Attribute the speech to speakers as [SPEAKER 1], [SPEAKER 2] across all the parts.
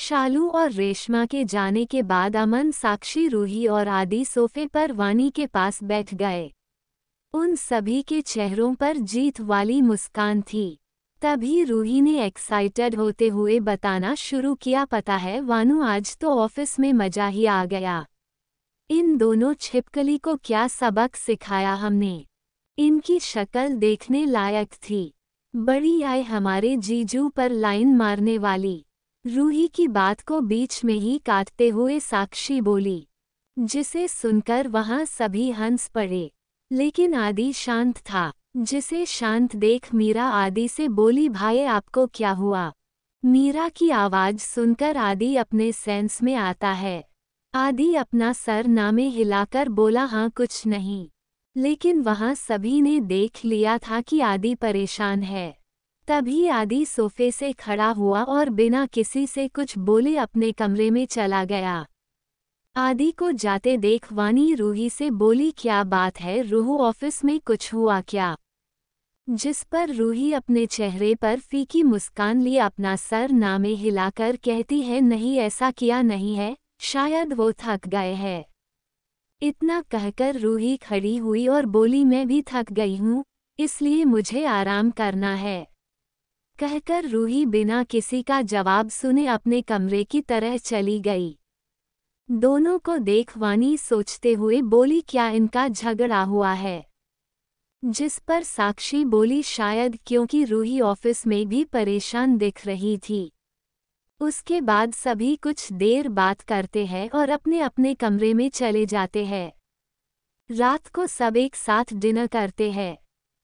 [SPEAKER 1] शालू और रेशमा के जाने के बाद अमन, साक्षी, रूही और आदि सोफे पर वानी के पास बैठ गए। उन सभी के चेहरों पर जीत वाली मुस्कान थी। तभी रूही ने एक्साइटेड होते हुए बताना शुरू किया, पता है वानू, आज तो ऑफिस में मजा ही आ गया। इन दोनों छिपकली को क्या सबक सिखाया हमने। इनकी शक्ल देखने लायक थी। बड़ी आए हमारे जीजू पर लाइन मारने वाली। रूही की बात को बीच में ही काटते हुए साक्षी बोली, जिसे सुनकर वहां सभी हंस पड़े। लेकिन आदि शांत था, जिसे शांत देख मीरा आदि से बोली, भाई आपको क्या हुआ। मीरा की आवाज सुनकर आदि अपने सेंस में आता है। आदि अपना सर नामे हिलाकर बोला, हाँ कुछ नहीं। लेकिन वहां सभी ने देख लिया था कि आदि परेशान है। तभी आदि सोफे से खड़ा हुआ और बिना किसी से कुछ बोले अपने कमरे में चला गया। आदि को जाते देख वानी रूही से बोली, क्या बात है रूह, ऑफिस में कुछ हुआ क्या। जिस पर रूही अपने चेहरे पर फीकी मुस्कान लिए अपना सर नामे हिलाकर कहती है, नहीं ऐसा किया नहीं है, शायद वो थक गए हैं। इतना कहकर रूही खड़ी हुई और बोली, मैं भी थक गई हूँ, इसलिए मुझे आराम करना है। कहकर रूही बिना किसी का जवाब सुने अपने कमरे की तरह चली गई। दोनों को देख वानी सोचते हुए बोली, क्या इनका झगड़ा हुआ है। जिस पर साक्षी बोली, शायद क्योंकि रूही ऑफिस में भी परेशान दिख रही थी। उसके बाद सभी कुछ देर बात करते हैं और अपने अपने कमरे में चले जाते हैं। रात को सब एक साथ डिनर करते हैं,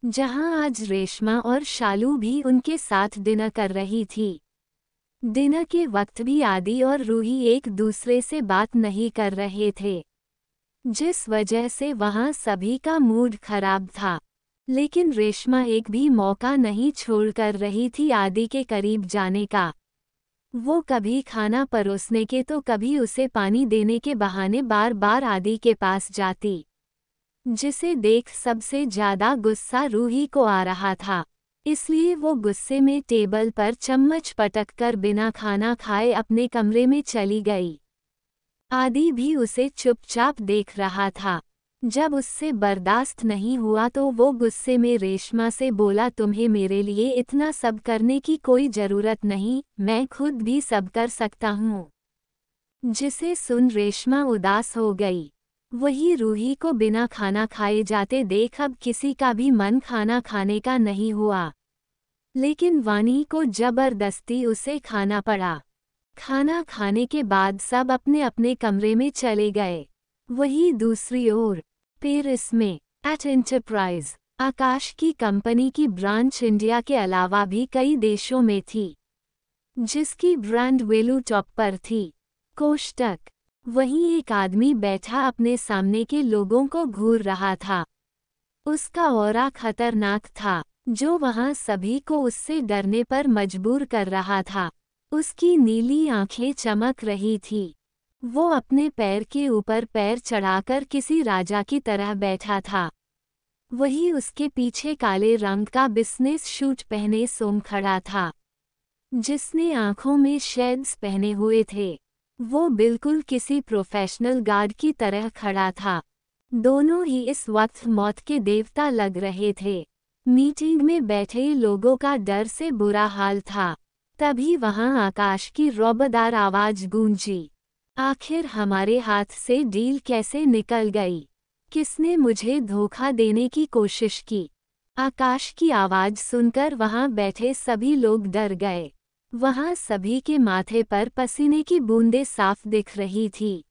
[SPEAKER 1] जहां आज रेशमा और शालू भी उनके साथ डिनर कर रही थी। डिनर के वक्त भी आदि और रूही एक दूसरे से बात नहीं कर रहे थे, जिस वजह से वहां सभी का मूड खराब था। लेकिन रेशमा एक भी मौका नहीं छोड़कर रही थी आदि के करीब जाने का। वो कभी खाना परोसने के तो कभी उसे पानी देने के बहाने बार बार आदि के पास जाती, जिसे देख सबसे ज्यादा गुस्सा रूही को आ रहा था। इसलिए वो गुस्से में टेबल पर चम्मच पटककर बिना खाना खाए अपने कमरे में चली गई। आदि भी उसे चुपचाप देख रहा था। जब उससे बर्दाश्त नहीं हुआ तो वो गुस्से में रेशमा से बोला, तुम्हें मेरे लिए इतना सब करने की कोई जरूरत नहीं, मैं खुद भी सब कर सकता हूँ। जिसे सुन रेशमा उदास हो गई। वही रूही को बिना खाना खाए जाते देख अब किसी का भी मन खाना खाने का नहीं हुआ। लेकिन वानी को जबरदस्ती उसे खाना पड़ा। खाना खाने के बाद सब अपने अपने कमरे में चले गए। वही दूसरी ओर पेरिस में एट एंटरप्राइज आकाश की कंपनी की ब्रांच इंडिया के अलावा भी कई देशों में थी, जिसकी ब्रांड वैल्यू टॉप पर थी। कोष्टक वहीं एक आदमी बैठा अपने सामने के लोगों को घूर रहा था। उसका ऑरा खतरनाक था, जो वहां सभी को उससे डरने पर मजबूर कर रहा था। उसकी नीली आंखें चमक रही थी। वो अपने पैर के ऊपर पैर चढ़ाकर किसी राजा की तरह बैठा था। वही उसके पीछे काले रंग का बिजनेस सूट पहने सोम खड़ा था, जिसने आंखों में शेड्स पहने हुए थे। वो बिल्कुल किसी प्रोफेशनल गार्ड की तरह खड़ा था। दोनों ही इस वक्त मौत के देवता लग रहे थे। मीटिंग में बैठे लोगों का डर से बुरा हाल था। तभी वहां आकाश की रौबदार आवाज गूंजी, आखिर हमारे हाथ से डील कैसे निकल गई। किसने मुझे धोखा देने की कोशिश की। आकाश की आवाज सुनकर वहां बैठे सभी लोग डर गए। वहां सभी के माथे पर पसीने की बूंदें साफ दिख रही थी।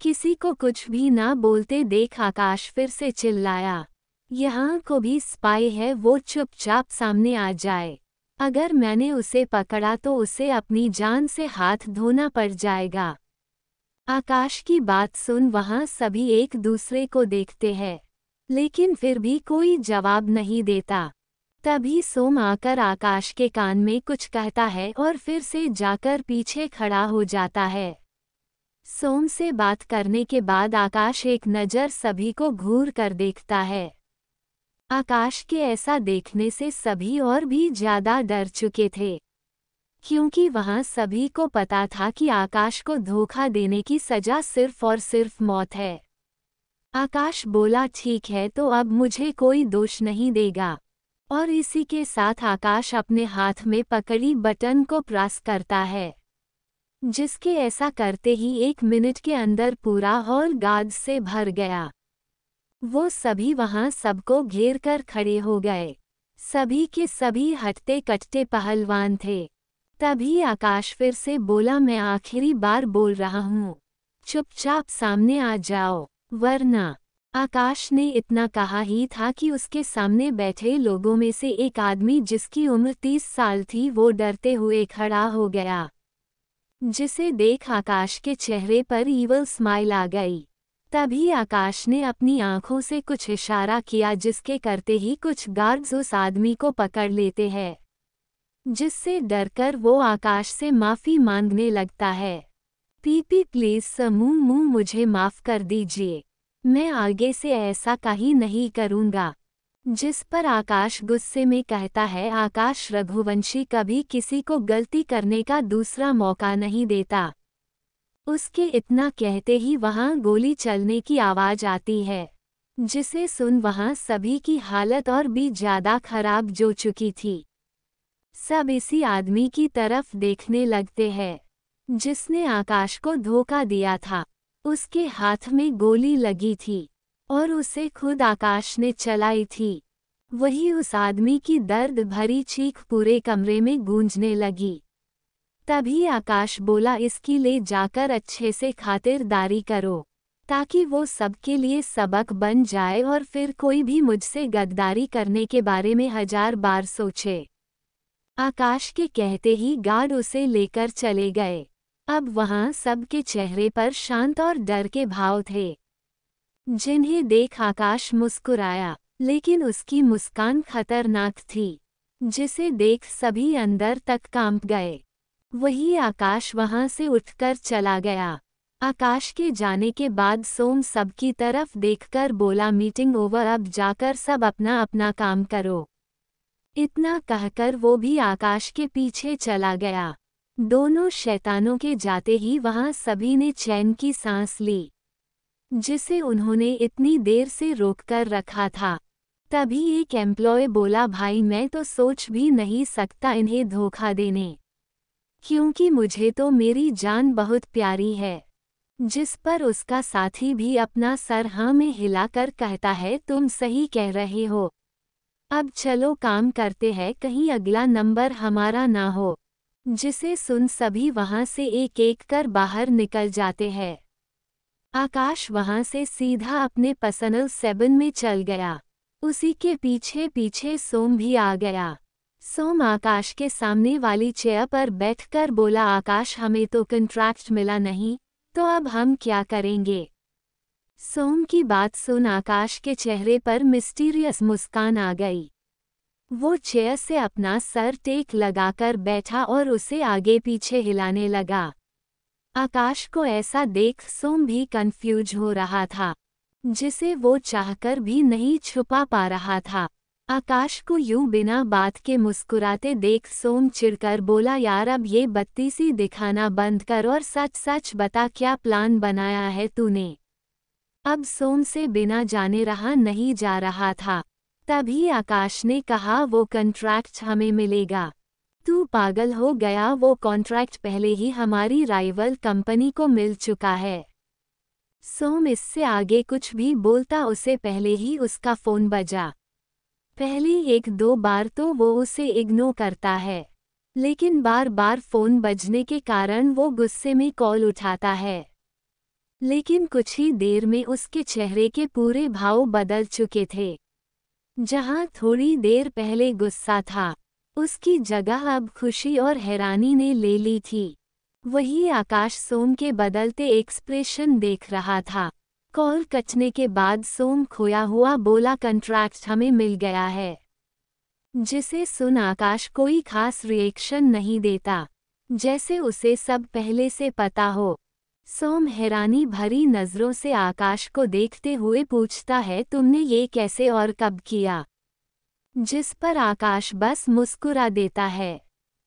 [SPEAKER 1] किसी को कुछ भी ना बोलते देख आकाश फिर से चिल्लाया, यहाँ को भी स्पाई है, वो चुपचाप सामने आ जाए। अगर मैंने उसे पकड़ा तो उसे अपनी जान से हाथ धोना पड़ जाएगा। आकाश की बात सुन वहां सभी एक दूसरे को देखते हैं, लेकिन फिर भी कोई जवाब नहीं देता। तभी सोम आकर आकाश के कान में कुछ कहता है और फिर से जाकर पीछे खड़ा हो जाता है। सोम से बात करने के बाद आकाश एक नज़र सभी को घूर कर देखता है। आकाश के ऐसा देखने से सभी और भी ज्यादा डर चुके थे। क्योंकि वहां सभी को पता था कि आकाश को धोखा देने की सजा सिर्फ और सिर्फ मौत है। आकाश बोला, ठीक है, तो अब मुझे कोई दोष नहीं देगा। और इसी के साथ आकाश अपने हाथ में पकड़ी बटन को प्रेस करता है, जिसके ऐसा करते ही 1 मिनट के अंदर पूरा हॉल गार्ड्स से भर गया। वो सभी वहां सबको घेर कर खड़े हो गए। सभी के सभी हटते कटते पहलवान थे। तभी आकाश फिर से बोला, मैं आखिरी बार बोल रहा हूँ, चुपचाप सामने आ जाओ, वरना। आकाश ने इतना कहा ही था कि उसके सामने बैठे लोगों में से एक आदमी जिसकी उम्र 30 साल थी, वो डरते हुए खड़ा हो गया, जिसे देख आकाश के चेहरे पर ईवल स्माइल आ गई। तभी आकाश ने अपनी आंखों से कुछ इशारा किया, जिसके करते ही कुछ गार्ड्स उस आदमी को पकड़ लेते हैं, जिससे डरकर वो आकाश से माफ़ी मांगने लगता है। पीपी प्लीज समूह मुझे माफ़ कर दीजिए, मैं आगे से ऐसा कहीं नहीं करूँगा। जिस पर आकाश गुस्से में कहता है, आकाश रघुवंशी कभी किसी को गलती करने का दूसरा मौका नहीं देता। उसके इतना कहते ही वहां गोली चलने की आवाज़ आती है, जिसे सुन वहां सभी की हालत और भी ज़्यादा खराब हो चुकी थी। सब इसी आदमी की तरफ देखने लगते हैं, जिसने आकाश को धोखा दिया था। उसके हाथ में गोली लगी थी और उसे खुद आकाश ने चलाई थी। वही उस आदमी की दर्द भरी चीख पूरे कमरे में गूंजने लगी। तभी आकाश बोला, इसकी ले जाकर अच्छे से खातिरदारी करो, ताकि वो सबके लिए सबक बन जाए और फिर कोई भी मुझसे गद्दारी करने के बारे में 1000 बार सोचे। आकाश के कहते ही गार्ड उसे लेकर चले गए। अब वहां सबके चेहरे पर शांत और डर के भाव थे, जिन्हें देख आकाश मुस्कुराया, लेकिन उसकी मुस्कान खतरनाक थी, जिसे देख सभी अंदर तक कांप गए। वही आकाश वहां से उठकर चला गया। आकाश के जाने के बाद सोम सबकी तरफ देखकर बोला, मीटिंग ओवर, अब जाकर सब अपना अपना काम करो। इतना कहकर वो भी आकाश के पीछे चला गया। दोनों शैतानों के जाते ही वहां सभी ने चैन की सांस ली, जिसे उन्होंने इतनी देर से रोककर रखा था। तभी एक एम्प्लॉय बोला, भाई मैं तो सोच भी नहीं सकता इन्हें धोखा देने, क्योंकि मुझे तो मेरी जान बहुत प्यारी है। जिस पर उसका साथी भी अपना सर हाँ में हिलाकर कहता है, तुम सही कह रहे हो, अब चलो काम करते हैं, कहीं अगला नंबर हमारा ना हो। जिसे सुन सभी वहां से एक एक कर बाहर निकल जाते हैं। आकाश वहां से सीधा अपने पर्सनल 7 में चल गया। उसी के पीछे पीछे सोम भी आ गया। सोम आकाश के सामने वाली चेयर पर बैठकर बोला, आकाश हमें तो कॉन्ट्रैक्ट मिला नहीं, तो अब हम क्या करेंगे? सोम की बात सुन आकाश के चेहरे पर मिस्टीरियस मुस्कान आ गई। वो चेयर से अपना सर टेक लगाकर बैठा और उसे आगे पीछे हिलाने लगा। आकाश को ऐसा देख सोम भी कंफ्यूज हो रहा था, जिसे वो चाहकर भी नहीं छुपा पा रहा था। आकाश को यूं बिना बात के मुस्कुराते देख सोम चिढ़कर बोला, यार अब ये बत्तीसी दिखाना बंद कर और सच सच बता, क्या प्लान बनाया है तूने? अब सोम से बिना जाने रहा नहीं जा रहा था। तभी आकाश ने कहा, वो कॉन्ट्रैक्ट हमें मिलेगा। तू पागल हो गया? वो कॉन्ट्रैक्ट पहले ही हमारी राइवल कंपनी को मिल चुका है। सोम इससे आगे कुछ भी बोलता उससे पहले ही उसका फ़ोन बजा। पहले 1-2 बार तो वो उसे इग्नोर करता है, लेकिन बार बार फ़ोन बजने के कारण वो गुस्से में कॉल उठाता है। लेकिन कुछ ही देर में उसके चेहरे के पूरे भाव बदल चुके थे। जहां थोड़ी देर पहले गुस्सा था, उसकी जगह अब खुशी और हैरानी ने ले ली थी। वही आकाश सोम के बदलते एक्सप्रेशन देख रहा था। कॉल कटने के बाद सोम खोया हुआ बोला, कॉन्ट्रैक्ट हमें मिल गया है। जिसे सुन आकाश कोई खास रिएक्शन नहीं देता, जैसे उसे सब पहले से पता हो। सोम हैरानी भरी नज़रों से आकाश को देखते हुए पूछता है, तुमने ये कैसे और कब किया? जिस पर आकाश बस मुस्कुरा देता है।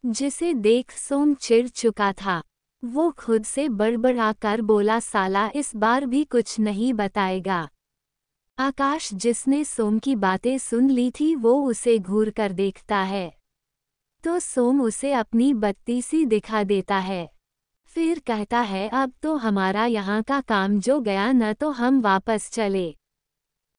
[SPEAKER 1] जिसे देख सोम चिढ़ चुका था। वो खुद से बड़बड़ा कर बोला, साला इस बार भी कुछ नहीं बताएगा। आकाश, जिसने सोम की बातें सुन ली थी, वो उसे घूर कर देखता है तो सोम उसे अपनी बत्ती सी दिखा देता है। फिर कहता है, अब तो हमारा यहाँ का काम जो गया, न तो हम वापस चले।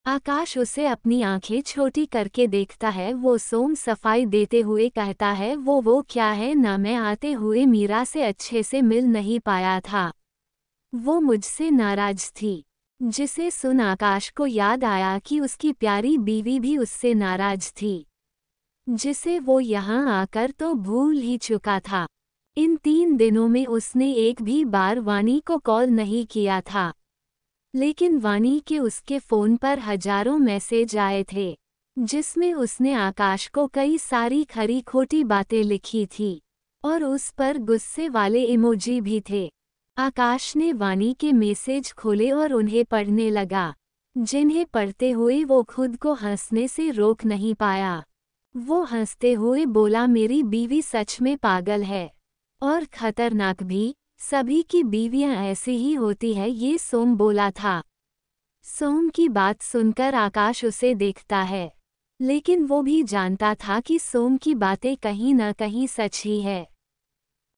[SPEAKER 1] आकाश उसे अपनी आंखें छोटी करके देखता है। वो सोम सफाई देते हुए कहता है, वो क्या है ना, मैं आते हुए मीरा से अच्छे से मिल नहीं पाया था। वो मुझसे नाराज थी। जिसे सुन आकाश को याद आया कि उसकी प्यारी बीवी भी उससे नाराज थी, जिसे वो यहाँ आकर तो भूल ही चुका था। इन 3 दिनों में उसने एक भी बार वानी को कॉल नहीं किया था, लेकिन वानी के उसके फ़ोन पर हजारों मैसेज आए थे, जिसमें उसने आकाश को कई सारी खरी खोटी बातें लिखी थी और उस पर गुस्से वाले इमोजी भी थे। आकाश ने वानी के मैसेज खोले और उन्हें पढ़ने लगा, जिन्हें पढ़ते हुए वो खुद को हंसने से रोक नहीं पाया। वो हंसते हुए बोला, मेरी बीवी सच में पागल है और खतरनाक भी। सभी की बीवियां ऐसी ही होती है, ये सोम बोला था। सोम की बात सुनकर आकाश उसे देखता है, लेकिन वो भी जानता था कि सोम की बातें कहीं न कहीं सच ही है।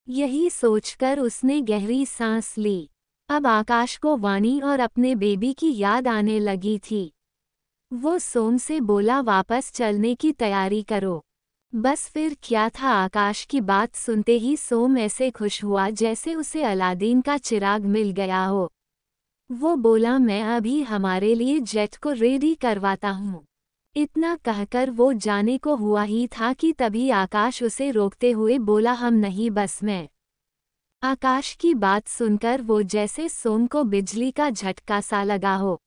[SPEAKER 1] यही सोचकर उसने गहरी सांस ली। अब आकाश को वानी और अपने बेबी की याद आने लगी थी। वो सोम से बोला, वापस चलने की तैयारी करो। बस फिर क्या था, आकाश की बात सुनते ही सोम ऐसे खुश हुआ जैसे उसे अलादीन का चिराग मिल गया हो। वो बोला, मैं अभी हमारे लिए जेट को रेडी करवाता हूँ। इतना कहकर वो जाने को हुआ ही था कि तभी आकाश उसे रोकते हुए बोला, हम नहीं, बस मैं। आकाश की बात सुनकर वो जैसे सोम को बिजली का झटका सा लगा हो।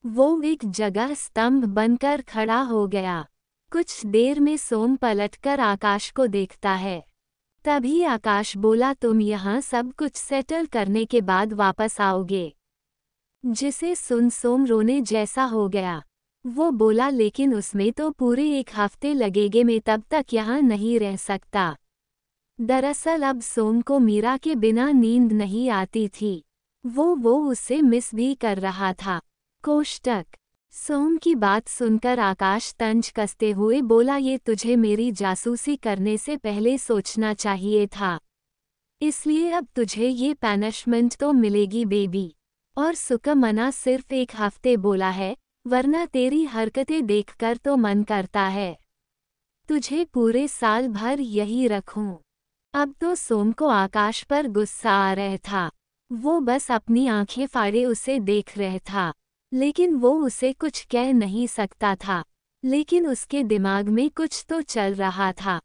[SPEAKER 1] वो एक जगह स्तंभ बनकर खड़ा हो गया। कुछ देर में सोम पलटकर आकाश को देखता है। तभी आकाश बोला, तुम यहाँ सब कुछ सेटल करने के बाद वापस आओगे। जिसे सुन सोम रोने जैसा हो गया। वो बोला, लेकिन उसमें तो पूरे 1 हफ्ते लगेंगे, मैं तब तक यहाँ नहीं रह सकता। दरअसल अब सोम को मीरा के बिना नींद नहीं आती थी। वो उसे मिस भी कर रहा था। कोष्टक। सोम की बात सुनकर आकाश तंज कसते हुए बोला, ये तुझे मेरी जासूसी करने से पहले सोचना चाहिए था। इसलिए अब तुझे ये पैनिशमेंट तो मिलेगी बेबी। और सुकमना सिर्फ 1 हफ्ते बोला है, वरना तेरी हरकतें देखकर तो मन करता है तुझे पूरे साल भर यही रखूं। अब तो सोम को आकाश पर गुस्सा आ रहा था। वो बस अपनी आंखें फाड़े उसे देख रहा था, लेकिन वो उसे कुछ कह नहीं सकता था। लेकिन उसके दिमाग में कुछ तो चल रहा था।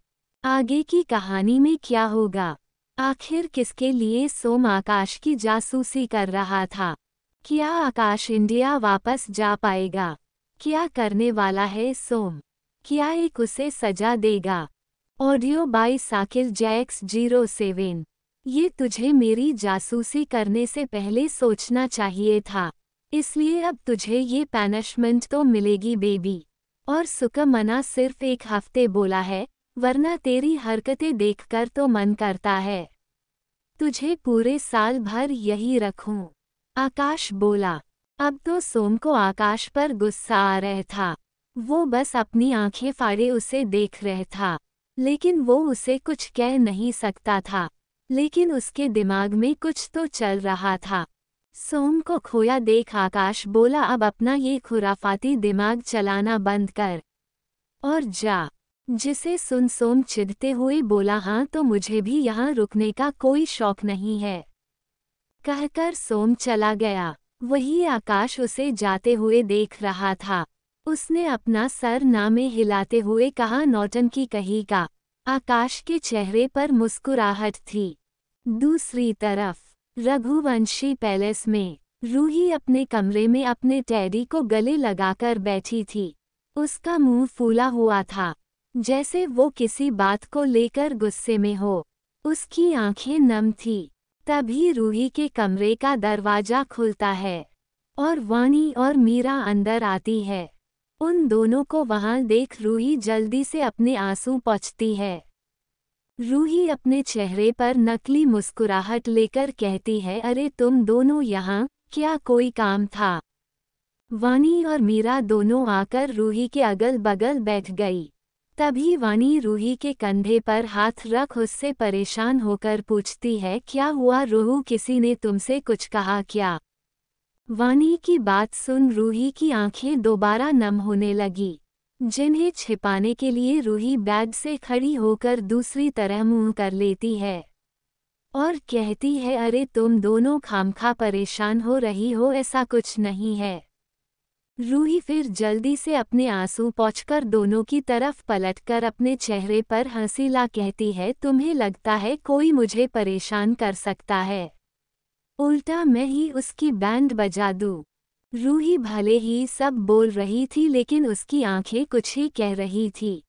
[SPEAKER 1] आगे की कहानी में क्या होगा? आखिर किसके लिए सोम आकाश की जासूसी कर रहा था? क्या आकाश इंडिया वापस जा पाएगा? क्या करने वाला है सोम? क्या एक उसे सजा देगा? Audio by Sakir Jacks 07। ये तुझे मेरी जासूसी करने से पहले सोचना चाहिए था। इसलिए अब तुझे ये पैनिशमेंट तो मिलेगी बेबी। और सुकमना सिर्फ 1 हफ्ते बोला है, वरना तेरी हरकतें देखकर तो मन करता है तुझे पूरे साल भर यही रखूं। आकाश बोला। अब तो सोम को आकाश पर गुस्सा आ रहा था। वो बस अपनी आंखें फाड़े उसे देख रहा था, लेकिन वो उसे कुछ कह नहीं सकता था। लेकिन उसके दिमाग में कुछ तो चल रहा था। सोम को खोया देख आकाश बोला, अब अपना ये खुराफाती दिमाग चलाना बंद कर और जा। जिसे सुन सोम चिढ़ते हुए बोला, हाँ तो मुझे भी यहाँ रुकने का कोई शौक नहीं है। कहकर सोम चला गया। वही आकाश उसे जाते हुए देख रहा था। उसने अपना सर ना में हिलाते हुए कहा, नौटंकी कही का। आकाश के चेहरे पर मुस्कुराहट थी। दूसरी तरफ रघुवंशी पैलेस में रूही अपने कमरे में अपने टैडी को गले लगाकर बैठी थी। उसका मुंह फूला हुआ था, जैसे वो किसी बात को लेकर गुस्से में हो। उसकी आंखें नम थी। तभी रूही के कमरे का दरवाजा खुलता है और वानी और मीरा अंदर आती है। उन दोनों को वहां देख रूही जल्दी से अपने आंसू पोंछती है। रूही अपने चेहरे पर नकली मुस्कुराहट लेकर कहती है, अरे तुम दोनों यहाँ, क्या कोई काम था? वानी और मीरा दोनों आकर रूही के अगल बगल बैठ गई। तभी वानी रूही के कंधे पर हाथ रख उससे परेशान होकर पूछती है, क्या हुआ रूही, किसी ने तुमसे कुछ कहा क्या? वानी की बात सुन रूही की आंखें दोबारा नम होने लगी, जिन्हें छिपाने के लिए रूही बेड से खड़ी होकर दूसरी तरह मुंह कर लेती है और कहती है, अरे तुम दोनों खामखा परेशान हो रही हो, ऐसा कुछ नहीं है। रूही फिर जल्दी से अपने आंसू पोंछकर दोनों की तरफ पलटकर अपने चेहरे पर हंसी ला कहती है, तुम्हें लगता है कोई मुझे परेशान कर सकता है? उल्टा मैं ही उसकी बैंड बजा दूं। रूही भले ही सब बोल रही थी लेकिन उसकी आंखें कुछ ही कह रही थी।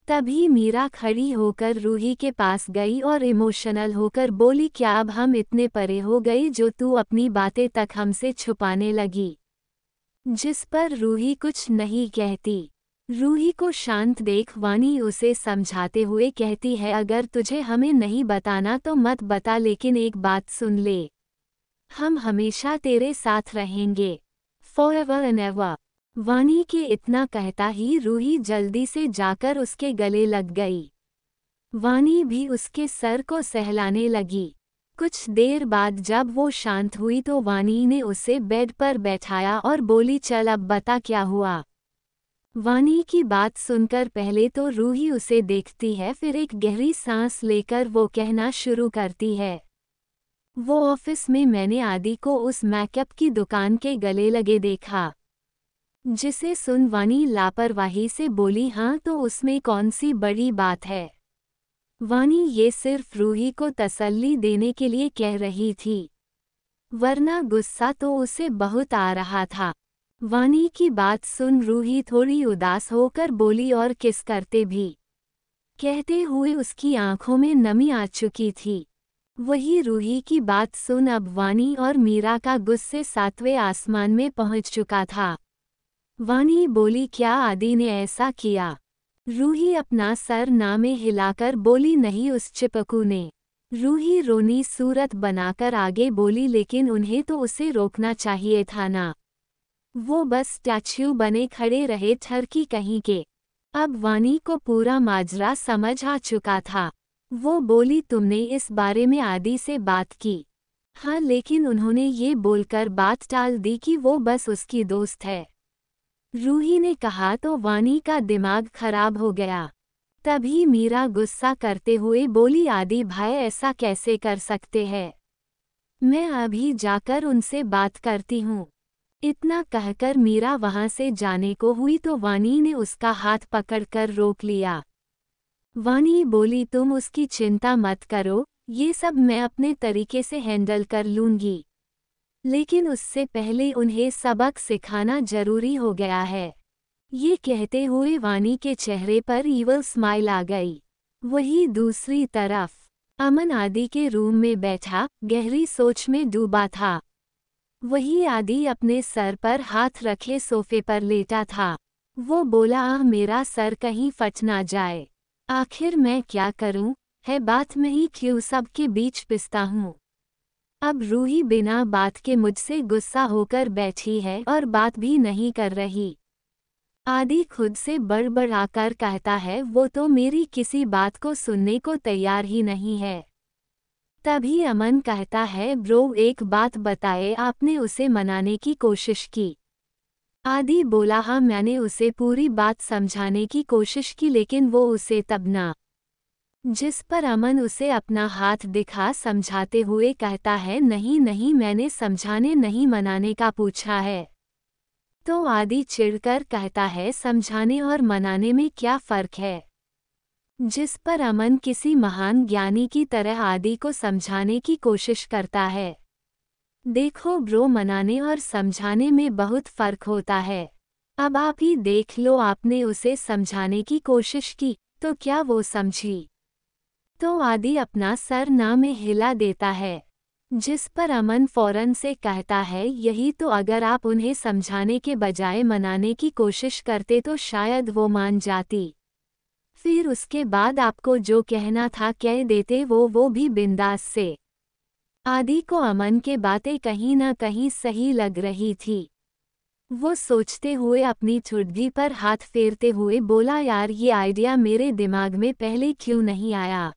[SPEAKER 1] तभी मीरा खड़ी होकर रूही के पास गई और इमोशनल होकर बोली, क्या अब हम इतने परे हो गए जो तू अपनी बातें तक हमसे छुपाने लगी? जिस पर रूही कुछ नहीं कहती। रूही को शांत देख वानी उसे समझाते हुए कहती है, अगर तुझे हमें नहीं बताना तो मत बता, लेकिन एक बात सुन ले, हम हमेशा तेरे साथ रहेंगे, फॉरएवर एंड एवर। वानी के इतना कहता ही रूही जल्दी से जाकर उसके गले लग गई। वानी भी उसके सर को सहलाने लगी। कुछ देर बाद जब वो शांत हुई तो वानी ने उसे बेड पर बैठाया और बोली, चल अब बता क्या हुआ। वानी की बात सुनकर पहले तो रूही उसे देखती है, फिर एक गहरी सांस लेकर वो कहना शुरू करती है, वो ऑफिस में मैंने आदि को उस मेकअप की दुकान के गले लगे देखा। जिसे सुन वानी लापरवाही से बोली, हाँ तो उसमें कौन सी बड़ी बात है? वानी ये सिर्फ रूही को तसल्ली देने के लिए कह रही थी, वरना गुस्सा तो उसे बहुत आ रहा था। वानी की बात सुन रूही थोड़ी उदास होकर बोली, और किस करते भी? कहते हुए उसकी आंखों में नमी आ चुकी थी। वही रूही की बात सुन अब वानी और मीरा का गुस्से 7वें आसमान में पहुंच चुका था। वानी बोली, क्या आदि ने ऐसा किया? रूही अपना सर ना में हिलाकर बोली, नहीं उस चिपकू ने। रूही रोनी सूरत बनाकर आगे बोली, लेकिन उन्हें तो उसे रोकना चाहिए था ना, वो बस स्टैच्यू बने खड़े रहे ठरकी कहीं के। अब वानी को पूरा माजरा समझ आ चुका था। वो बोली, तुमने इस बारे में आदि से बात की? हाँ, लेकिन उन्होंने ये बोलकर बात टाल दी कि वो बस उसकी दोस्त है। रूही ने कहा तो वानी का दिमाग खराब हो गया। तभी मीरा गुस्सा करते हुए बोली, आदि भाई ऐसा कैसे कर सकते हैं? मैं अभी जाकर उनसे बात करती हूँ। इतना कहकर मीरा वहां से जाने को हुई तो वानी ने उसका हाथ पकड़कर रोक लिया। वानी बोली, तुम उसकी चिंता मत करो, ये सब मैं अपने तरीके से हैंडल कर लूंगी, लेकिन उससे पहले उन्हें सबक सिखाना जरूरी हो गया है। ये कहते हुए वानी के चेहरे पर ईवल स्माइल आ गई। वही दूसरी तरफ अमन आदि के रूम में बैठा गहरी सोच में डूबा था। वही आदि अपने सर पर हाथ रखे सोफे पर लेटा था। वो बोला, मेरा सर कहीं फट ना जाए, आखिर मैं क्या करूं, है बात में ही क्यों सबके बीच पिसता हूं। अब रूही बिना बात के मुझसे गुस्सा होकर बैठी है और बात भी नहीं कर रही। आदि खुद से बड़बड़ाकर कहता है, वो तो मेरी किसी बात को सुनने को तैयार ही नहीं है। तभी अमन कहता है, ब्रो एक बात बताए, आपने उसे मनाने की कोशिश की? आदि बोला, हाँ मैंने उसे पूरी बात समझाने की कोशिश की, लेकिन वो उसे तब ना। जिस पर अमन उसे अपना हाथ दिखा समझाते हुए कहता है, नहीं नहीं मैंने समझाने नहीं मनाने का पूछा है। तो आदि चिढ़कर कहता है, समझाने और मनाने में क्या फर्क है? जिस पर अमन किसी महान ज्ञानी की तरह आदि को समझाने की कोशिश करता है। देखो ब्रो, मनाने और समझाने में बहुत फर्क होता है। अब आप ही देख लो, आपने उसे समझाने की कोशिश की तो क्या वो समझी? तो आदि अपना सर ना में हिला देता है। जिस पर अमन फौरन से कहता है, यही तो, अगर आप उन्हें समझाने के बजाय मनाने की कोशिश करते तो शायद वो मान जाती। फिर उसके बाद आपको जो कहना था कह देते, वो भी बिंदास से। आदि को अमन के बातें कहीं न कहीं सही लग रही थी। वो सोचते हुए अपनी ठुड्डी पर हाथ फेरते हुए बोला, यार ये आइडिया मेरे दिमाग में पहले क्यों नहीं आया।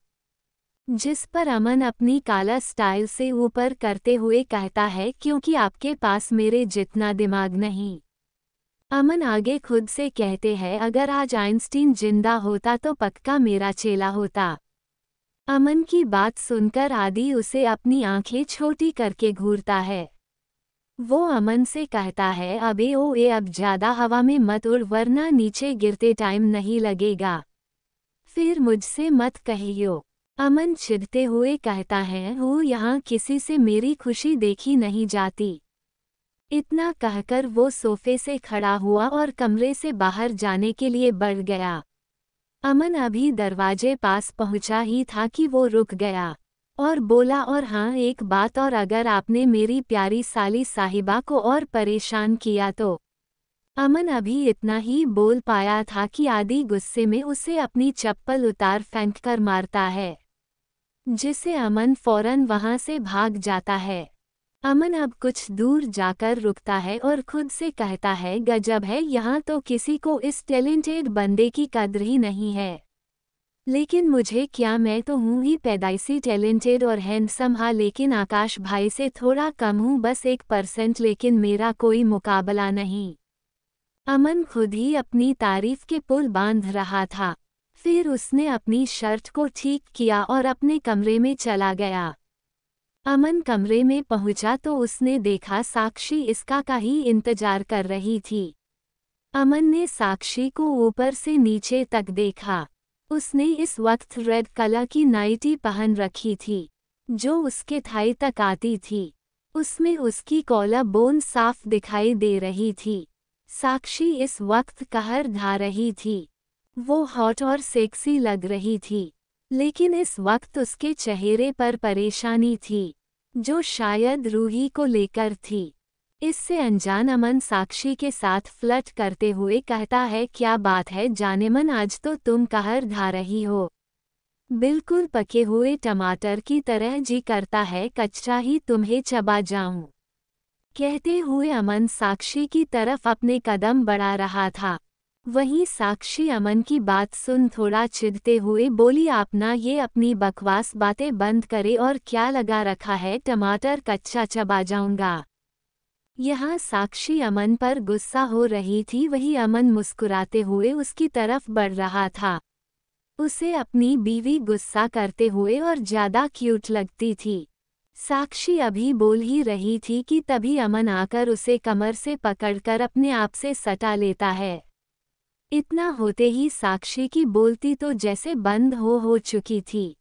[SPEAKER 1] जिस पर अमन अपनी काला स्टाइल से ऊपर करते हुए कहता है, क्योंकि आपके पास मेरे जितना दिमाग नहीं। अमन आगे खुद से कहते हैं, अगर आज आइंस्टीन जिंदा होता तो पक्का मेरा चेला होता। अमन की बात सुनकर आदि उसे अपनी आंखें छोटी करके घूरता है। वो अमन से कहता है, अबे ओए अब ज्यादा हवा में मत उड़ वरना नीचे गिरते टाइम नहीं लगेगा। फिर मुझसे मत कहियो। अमन चिढ़ते हुए कहता है, वो यहाँ किसी से मेरी खुशी देखी नहीं जाती। इतना कहकर वो सोफे से खड़ा हुआ और कमरे से बाहर जाने के लिए बढ़ गया। अमन अभी दरवाजे पास पहुंचा ही था कि वो रुक गया और बोला, और हाँ एक बात और, अगर आपने मेरी प्यारी साली साहिबा को और परेशान किया तो। अमन अभी इतना ही बोल पाया था कि आदि गुस्से में उसे अपनी चप्पल उतार फेंक कर मारता है, जिसे अमन फौरन वहां से भाग जाता है। अमन अब कुछ दूर जाकर रुकता है और खुद से कहता है, गजब है, यहाँ तो किसी को इस टैलेंटेड बंदे की कद्र ही नहीं है। लेकिन मुझे क्या, मैं तो हूँ ही पैदाइशी टैलेंटेड और हैंडसम। हाँ लेकिन आकाश भाई से थोड़ा कम हूँ, बस 1%, लेकिन मेरा कोई मुकाबला नहीं। अमन खुद ही अपनी तारीफ के पुल बांध रहा था। फिर उसने अपनी शर्ट को ठीक किया और अपने कमरे में चला गया। अमन कमरे में पहुंचा तो उसने देखा साक्षी इसका का ही इंतजार कर रही थी। अमन ने साक्षी को ऊपर से नीचे तक देखा। उसने इस वक्त रेड कलर की नाइटी पहन रखी थी, जो उसके थाई तक आती थी। उसमें उसकी कॉलर बोन साफ दिखाई दे रही थी। साक्षी इस वक्त कहर ढा रही थी। वो हॉट और सेक्सी लग रही थी, लेकिन इस वक्त उसके चेहरे पर परेशानी थी, जो शायद रूही को लेकर थी। इससे अनजान अमन साक्षी के साथ फ्लर्ट करते हुए कहता है, क्या बात है जानेमन, आज तो तुम कहर ढा रही हो। बिल्कुल पके हुए टमाटर की तरह, जी करता है कच्चा ही तुम्हें चबा जाऊं। कहते हुए अमन साक्षी की तरफ अपने कदम बढ़ा रहा था। वहीं साक्षी अमन की बात सुन थोड़ा चिढ़ते हुए बोली, आप ना ये अपनी बकवास बातें बंद करे, और क्या लगा रखा है टमाटर कच्चा चबा जाऊंगा। यहाँ साक्षी अमन पर गुस्सा हो रही थी, वही अमन मुस्कुराते हुए उसकी तरफ बढ़ रहा था। उसे अपनी बीवी गुस्सा करते हुए और ज्यादा क्यूट लगती थी। साक्षी अभी बोल ही रही थी कि तभी अमन आकर उसे कमर से पकड़कर अपने आप से सटा लेता है। इतना होते ही साक्षी की बोलती तो जैसे बंद हो चुकी थी।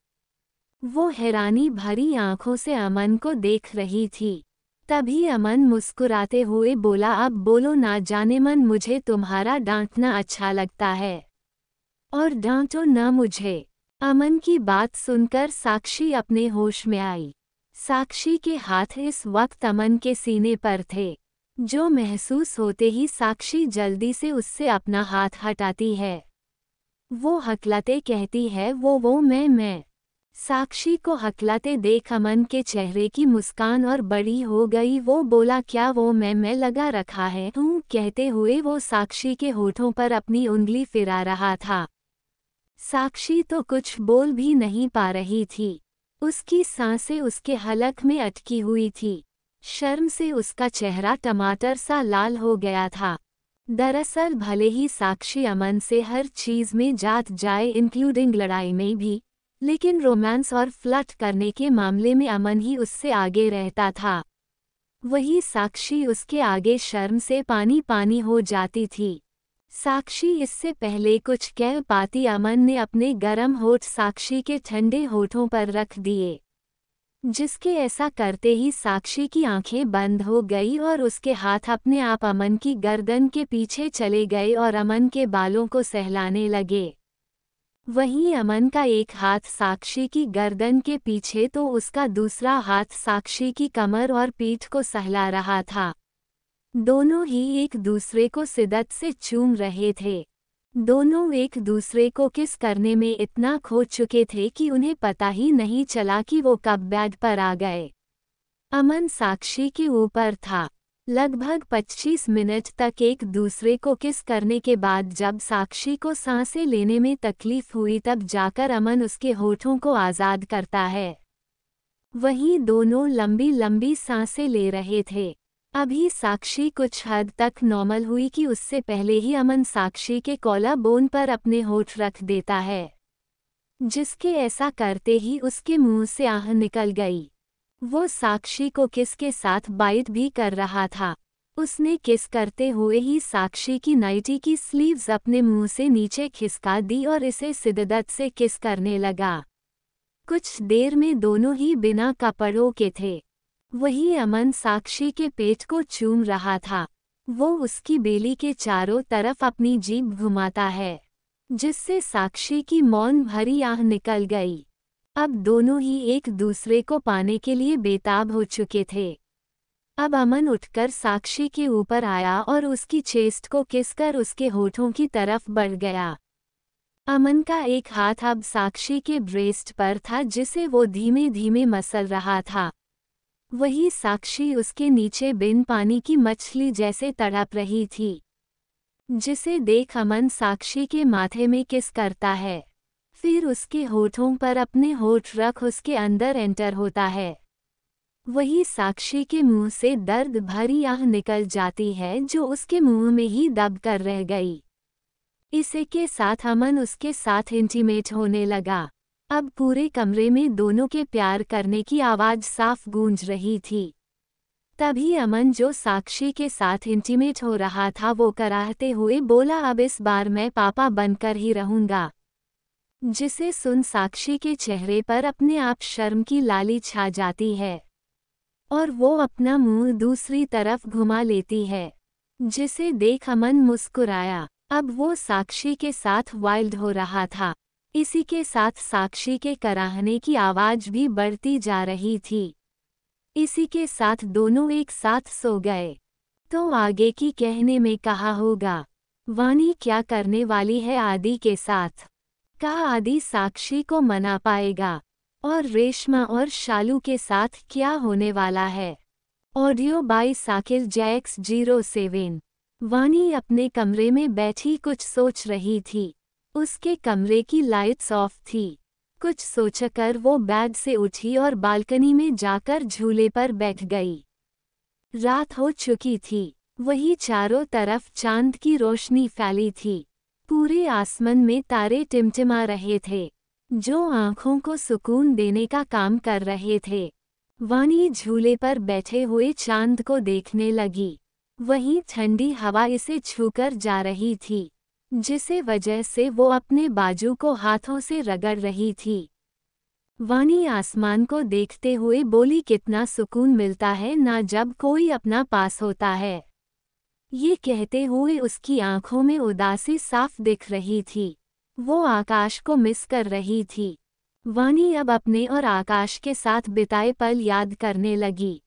[SPEAKER 1] वो हैरानी भरी आंखों से अमन को देख रही थी। तभी अमन मुस्कुराते हुए बोला, अब बोलो ना जानेमन, मुझे तुम्हारा डांटना अच्छा लगता है, और डांटो ना मुझे। अमन की बात सुनकर साक्षी अपने होश में आई। साक्षी के हाथ इस वक्त अमन के सीने पर थे, जो महसूस होते ही साक्षी जल्दी से उससे अपना हाथ हटाती है। वो हकलाते कहती है, वो मैं। साक्षी को हकलाते देख अमन के चेहरे की मुस्कान और बड़ी हो गई। वो बोला, क्या वो मैं लगा रखा है कहते हुए वो साक्षी के होठों पर अपनी उंगली फिरा रहा था। साक्षी तो कुछ बोल भी नहीं पा रही थी। उसकी सांसें उसके हलक में अटकी हुई थी। शर्म से उसका चेहरा टमाटर सा लाल हो गया था। दरअसल भले ही साक्षी अमन से हर चीज में जात जाए, इंक्लूडिंग लड़ाई में भी, लेकिन रोमांस और फ्लर्ट करने के मामले में अमन ही उससे आगे रहता था। वही साक्षी उसके आगे शर्म से पानी पानी हो जाती थी। साक्षी इससे पहले कुछ कह पाती, अमन ने अपने गरम होठ साक्षी के ठंडे होठों पर रख दिए, जिसके ऐसा करते ही साक्षी की आंखें बंद हो गई और उसके हाथ अपने आप अमन की गर्दन के पीछे चले गए और अमन के बालों को सहलाने लगे। वहीं अमन का एक हाथ साक्षी की गर्दन के पीछे तो उसका दूसरा हाथ साक्षी की कमर और पीठ को सहला रहा था। दोनों ही एक दूसरे को शिद्दत से चूम रहे थे। दोनों एक दूसरे को किस करने में इतना खो चुके थे कि उन्हें पता ही नहीं चला कि वो कब बेड पर आ गए। अमन साक्षी के ऊपर था। लगभग 25 मिनट तक एक दूसरे को किस करने के बाद जब साक्षी को सांसें लेने में तकलीफ हुई तब जाकर अमन उसके होठों को आज़ाद करता है। वहीं दोनों लंबी लंबी सांसें ले रहे थे। अभी साक्षी कुछ हद तक नॉर्मल हुई कि उससे पहले ही अमन साक्षी के कॉलर बोन पर अपने होठ रख देता है, जिसके ऐसा करते ही उसके मुंह से आह निकल गई। वो साक्षी को किस के साथ बाइट भी कर रहा था। उसने किस करते हुए ही साक्षी की नाइटी की स्लीव्स अपने मुंह से नीचे खिसका दी और इसे शिद्दत से किस करने लगा। कुछ देर में दोनों ही बिना कपड़ों के थे। वही अमन साक्षी के पेट को चूम रहा था। वो उसकी बेली के चारों तरफ अपनी जीभ घुमाता है, जिससे साक्षी की मौन भरी आह निकल गई। अब दोनों ही एक दूसरे को पाने के लिए बेताब हो चुके थे। अब अमन उठकर साक्षी के ऊपर आया और उसकी चेस्ट को किस कर उसके होठों की तरफ बढ़ गया। अमन का एक हाथ अब साक्षी के ब्रेस्ट पर था, जिसे वो धीमे धीमे मसल रहा था। वही साक्षी उसके नीचे बिन पानी की मछली जैसे तड़प रही थी, जिसे देख अमन साक्षी के माथे में किस करता है, फिर उसके होठों पर अपने होठ रख उसके अंदर एंटर होता है। वही साक्षी के मुंह से दर्द भरी आह निकल जाती है, जो उसके मुंह में ही दब कर रह गई। इसी के साथ अमन उसके साथ इंटीमेट होने लगा। अब पूरे कमरे में दोनों के प्यार करने की आवाज़ साफ गूंज रही थी। तभी अमन, जो साक्षी के साथ इंटीमेट हो रहा था, वो कराहते हुए बोला, अब इस बार मैं पापा बनकर ही रहूंगा। जिसे सुन साक्षी के चेहरे पर अपने आप शर्म की लाली छा जाती है और वो अपना मुंह दूसरी तरफ घुमा लेती है, जिसे देख अमन मुस्कुराया। अब वो साक्षी के साथ वाइल्ड हो रहा था। इसी के साथ साक्षी के कराहने की आवाज़ भी बढ़ती जा रही थी। इसी के साथ दोनों एक साथ सो गए। तो आगे की कहने में कहा होगा, वानी क्या करने वाली है आदि के साथ? क्या आदि साक्षी को मना पाएगा? और रेशमा और शालू के साथ क्या होने वाला है? Audio by Sakir Jacks 07। Wani अपने कमरे में बैठी कुछ सोच रही थी। उसके कमरे की लाइट्स ऑफ थी। कुछ सोचकर वो बेड से उठी और बालकनी में जाकर झूले पर बैठ गई। रात हो चुकी थी। वही चारों तरफ चांद की रोशनी फैली थी। पूरे आसमान में तारे टिमटिमा रहे थे, जो आंखों को सुकून देने का काम कर रहे थे। वानी झूले पर बैठे हुए चांद को देखने लगी। वहीं ठंडी हवा इसे छूकर जा रही थी, जिसे वजह से वो अपने बाजू को हाथों से रगड़ रही थी। वानी आसमान को देखते हुए बोली, कितना सुकून मिलता है ना जब कोई अपना पास होता है। ये कहते हुए उसकी आंखों में उदासी साफ दिख रही थी। वो आकाश को मिस कर रही थी। वानी अब अपने और आकाश के साथ बिताए पल याद करने लगी,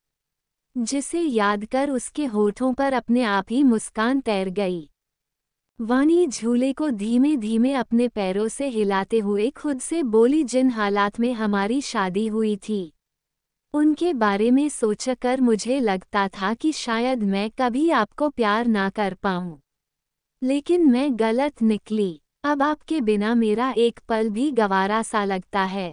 [SPEAKER 1] जिसे याद कर उसके होठों पर अपने आप ही मुस्कान तैर गई। वानी झूले को धीमे धीमे अपने पैरों से हिलाते हुए खुद से बोली, जिन हालात में हमारी शादी हुई थी, उनके बारे में सोचकर मुझे लगता था कि शायद मैं कभी आपको प्यार ना कर पाऊं, लेकिन मैं गलत निकली। अब आपके बिना मेरा एक पल भी गवारा सा लगता है।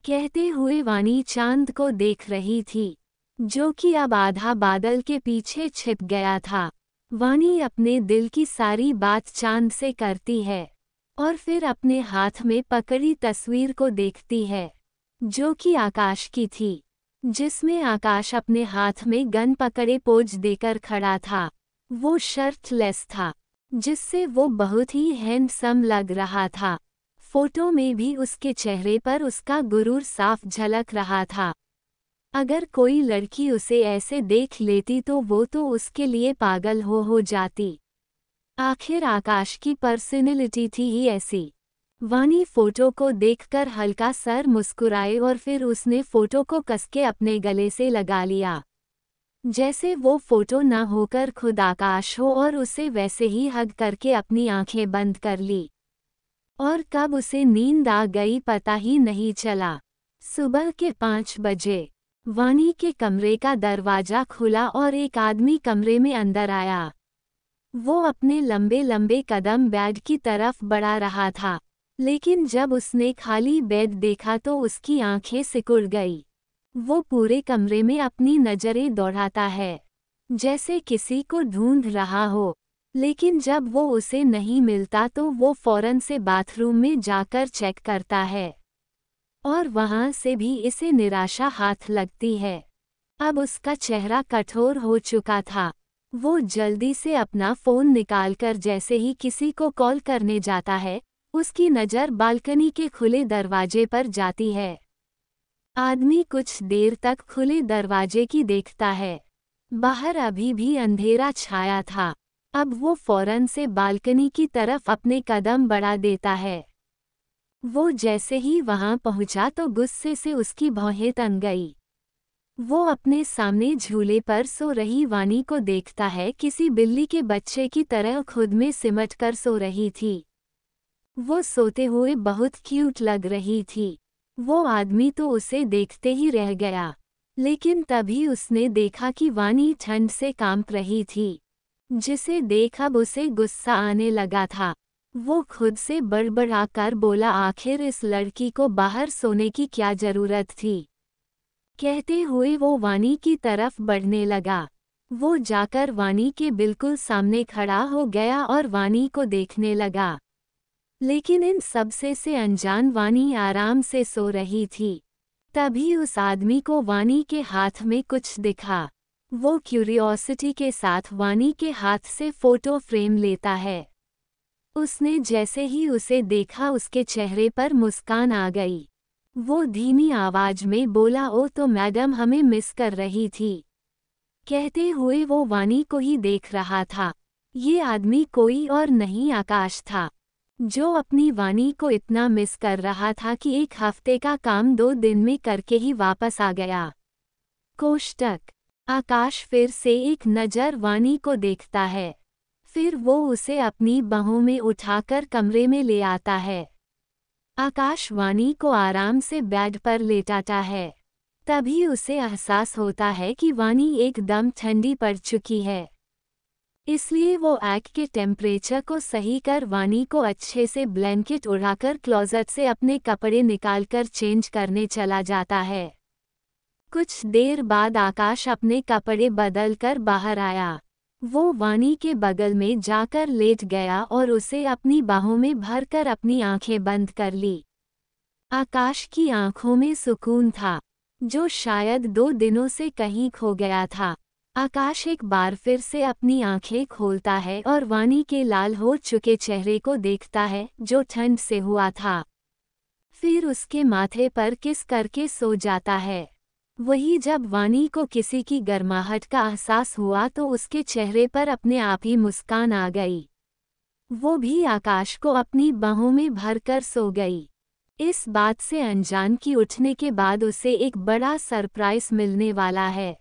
[SPEAKER 1] कहते हुए वानी चांद को देख रही थी, जो कि अब आधा बादल के पीछे छिप गया था। वानी अपने दिल की सारी बात चांद से करती है और फिर अपने हाथ में पकड़ी तस्वीर को देखती है, जो कि आकाश की थी, जिसमें आकाश अपने हाथ में गन पकड़े पोज देकर खड़ा था। वो शर्टलेस था, जिससे वो बहुत ही हैंडसम लग रहा था। फोटो में भी उसके चेहरे पर उसका गुरूर साफ झलक रहा था। अगर कोई लड़की उसे ऐसे देख लेती तो वो तो उसके लिए पागल हो जाती। आखिर आकाश की पर्सनैलिटी थी ही ऐसी। वानी फोटो को देखकर हल्का सर मुस्कुराए और फिर उसने फोटो को कसके अपने गले से लगा लिया। जैसे वो फोटो न होकर खुद आकाश हो, और उसे वैसे ही हग करके अपनी आंखें बंद कर ली। और कब उसे नींद आ गई पता ही नहीं चला। सुबह के 5 बजे वानी के कमरे का दरवाजा खुला और एक आदमी कमरे में अंदर आया। वो अपने लंबे लंबे कदम बेड की तरफ बढ़ा रहा था, लेकिन जब उसने खाली बेड देखा तो उसकी आंखें सिकुड़ गई। वो पूरे कमरे में अपनी नजरें दौड़ाता है, जैसे किसी को ढूंढ रहा हो, लेकिन जब वो उसे नहीं मिलता तो वो फौरन से बाथरूम में जाकर चेक करता है, और वहां से भी इसे निराशा हाथ लगती है। अब उसका चेहरा कठोर हो चुका था। वो जल्दी से अपना फोन निकालकर जैसे ही किसी को कॉल करने जाता है, उसकी नज़र बालकनी के खुले दरवाजे पर जाती है। आदमी कुछ देर तक खुले दरवाजे की देखता है। बाहर अभी भी अंधेरा छाया था। अब वो फौरन से बालकनी की तरफ अपने कदम बढ़ा देता है। वो जैसे ही वहां पहुंचा तो गुस्से से उसकी भौहें तन गई। वो अपने सामने झूले पर सो रही वानी को देखता है, किसी बिल्ली के बच्चे की तरह खुद में सिमट कर सो रही थी। वो सोते हुए बहुत क्यूट लग रही थी। वो आदमी तो उसे देखते ही रह गया, लेकिन तभी उसने देखा कि वानी ठंड से कांप रही थी, जिसे देख अब उसे गुस्सा आने लगा था। वो खुद से बड़बड़ाकर बोला, आखिर इस लड़की को बाहर सोने की क्या जरूरत थी। कहते हुए वो वानी की तरफ बढ़ने लगा। वो जाकर वानी के बिल्कुल सामने खड़ा हो गया और वानी को देखने लगा, लेकिन इन सबसे से अनजान वानी आराम से सो रही थी। तभी उस आदमी को वानी के हाथ में कुछ दिखा। वो क्यूरियोसिटी के साथ वानी के हाथ से फोटो फ्रेम लेता है। उसने जैसे ही उसे देखा उसके चेहरे पर मुस्कान आ गई। वो धीमी आवाज में बोला, ओ तो मैडम हमें मिस कर रही थी। कहते हुए वो वानी को ही देख रहा था। ये आदमी कोई और नहीं आकाश था, जो अपनी वानी को इतना मिस कर रहा था कि 1 हफ्ते का काम 2 दिन में करके ही वापस आ गया। कोष्टक। आकाश फिर से एक नज़र वानी को देखता है, फिर वो उसे अपनी बाहों में उठाकर कमरे में ले आता है। आकाश वानी को आराम से बेड पर लेटाता है। तभी उसे एहसास होता है कि वानी एकदम ठंडी पड़ चुकी है। इसलिए वो आग के टेम्परेचर को सही कर वानी को अच्छे से ब्लैंकेट उड़ाकर क्लोजेट से अपने कपड़े निकालकर चेंज करने चला जाता है। कुछ देर बाद आकाश अपने कपड़े बदलकर बाहर आया। वो वानी के बगल में जाकर लेट गया और उसे अपनी बाहों में भरकर अपनी आंखें बंद कर ली। आकाश की आंखों में सुकून था, जो शायद 2 दिनों से कहीं खो गया था। आकाश एक बार फिर से अपनी आंखें खोलता है और वानी के लाल हो चुके चेहरे को देखता है, जो ठंड से हुआ था। फिर उसके माथे पर किस करके सो जाता है। वही जब वानी को किसी की गर्माहट का एहसास हुआ तो उसके चेहरे पर अपने आप ही मुस्कान आ गई। वो भी आकाश को अपनी बाहों में भरकर सो गई। इस बात से अनजान की उठने के बाद उसे एक बड़ा सरप्राइज मिलने वाला है।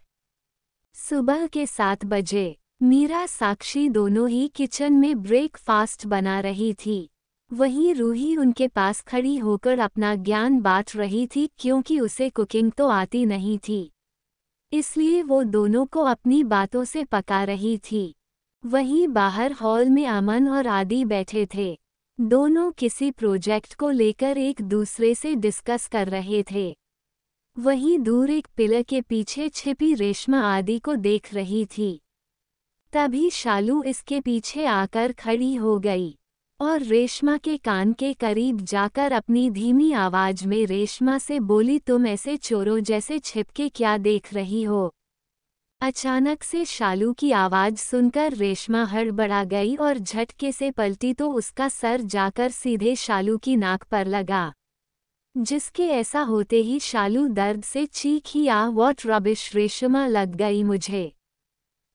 [SPEAKER 1] सुबह के 7 बजे मीरा साक्षी दोनों ही किचन में ब्रेकफास्ट बना रही थी। वहीं रूही उनके पास खड़ी होकर अपना ज्ञान बांट रही थी, क्योंकि उसे कुकिंग तो आती नहीं थी, इसलिए वो दोनों को अपनी बातों से पका रही थी। वहीं बाहर हॉल में अमन और आदि बैठे थे। दोनों किसी प्रोजेक्ट को लेकर एक दूसरे से डिस्कस कर रहे थे। वहीं दूर एक पिलर के पीछे छिपी रेशमा आदि को देख रही थी। तभी शालू इसके पीछे आकर खड़ी हो गई और रेशमा के कान के करीब जाकर अपनी धीमी आवाज में रेशमा से बोली, तुम ऐसे चोरों जैसे छिपके क्या देख रही हो। अचानक से शालू की आवाज सुनकर रेशमा हड़बड़ा गई और झटके से पलटी तो उसका सर जाकर सीधे शालू की नाक पर लगा, जिसके ऐसा होते ही शालू दर्द से चीख ही, व्हाट रबिश रेशमा, लग गई मुझे।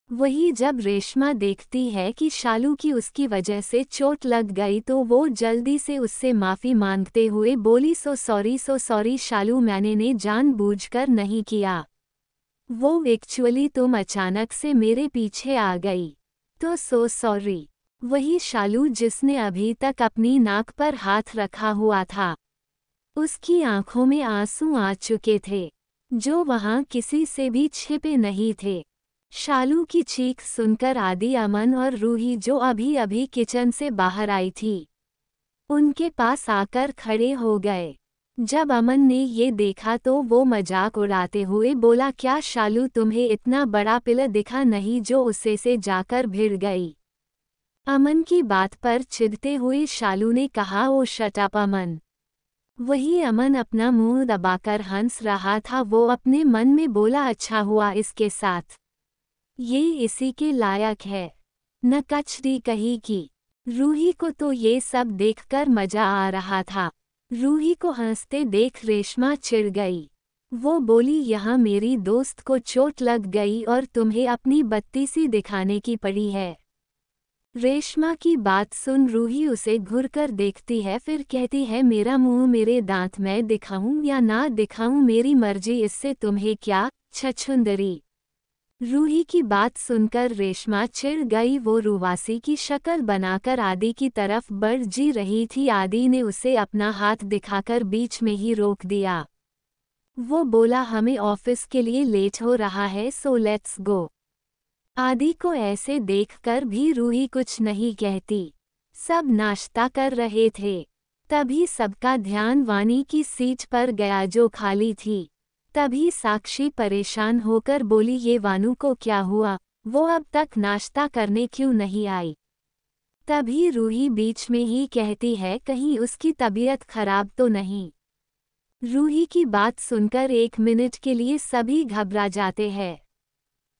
[SPEAKER 1] वही जब रेशमा देखती है कि शालू की उसकी वजह से चोट लग गई तो वो जल्दी से उससे माफ़ी मांगते हुए बोली, सो सॉरी शालू, मैंने जानबूझकर नहीं किया। वो एक्चुअली तुम अचानक से मेरे पीछे आ गई। तो सो सॉरी। वही शालू जिसने अभी तक अपनी नाक पर हाथ रखा हुआ था। उसकी आंखों में आंसू आ चुके थे, जो वहां किसी से भी छिपे नहीं थे। शालू की चीख सुनकर आदि, अमन और रूही, जो अभी अभी किचन से बाहर आई थी, उनके पास आकर खड़े हो गए। जब अमन ने ये देखा तो वो मजाक उड़ाते हुए बोला, क्या शालू तुम्हें इतना बड़ा पिल दिखा नहीं? जो उसे से जाकर भिड़ गई। अमन की बात पर चिढ़ते हुए शालू ने कहा, ओ शट अप अमन। वही अमन अपना मुंह दबाकर हंस रहा था। वो अपने मन में बोला, अच्छा हुआ इसके साथ, ये इसी के लायक है। न कचरी कही की। रूही को तो ये सब देखकर मजा आ रहा था। रूही को हंसते देख रेशमा चिढ़ गई। वो बोली, यहाँ मेरी दोस्त को चोट लग गई और तुम्हें अपनी बत्तीसी दिखाने की पड़ी है। रेशमा की बात सुन रूही उसे घुरकर देखती है, फिर कहती है, मेरा मुंह मेरे दांत, मैं दिखाऊं या ना दिखाऊं मेरी मर्जी, इससे तुम्हें क्या, छछुंदरी। रूही की बात सुनकर रेशमा चिढ़ गई। वो रुवासी की शक्ल बनाकर आदि की तरफ बढ़ जी रही थी। आदि ने उसे अपना हाथ दिखाकर बीच में ही रोक दिया। वो बोला, हमें ऑफिस के लिए लेट हो रहा है, सो लेट्स गो। आदि को ऐसे देखकर भी रूही कुछ नहीं कहती। सब नाश्ता कर रहे थे। तभी सबका ध्यान वानी की सीट पर गया जो खाली थी। तभी साक्षी परेशान होकर बोली, ये वानू को क्या हुआ? वो अब तक नाश्ता करने क्यों नहीं आई? तभी रूही बीच में ही कहती है, कहीं उसकी तबीयत खराब तो नहीं। रूही की बात सुनकर 1 मिनट के लिए सभी घबरा जाते हैं,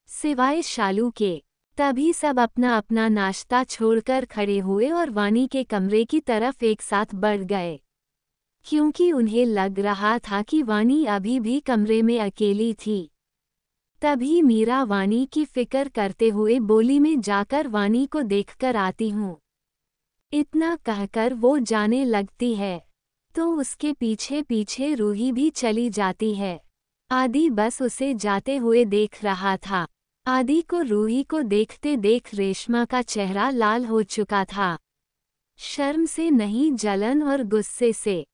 [SPEAKER 1] सिवाय शालू के। तभी सब अपना अपना नाश्ता छोड़कर खड़े हुए और वानी के कमरे की तरफ एक साथ बढ़ गए, क्योंकि उन्हें लग रहा था कि वानी अभी भी कमरे में अकेली थी। तभी मीरा वानी की फिक्र करते हुए बोली, मैं जाकर वानी को देखकर आती हूँ। इतना कहकर वो जाने लगती है, तो उसके पीछे पीछे रूही भी चली जाती है। आदि बस उसे जाते हुए देख रहा था। आदि को रूही को देखते देख रेशमा का चेहरा लाल हो चुका था, शर्म से नहीं, जलन और गुस्से से।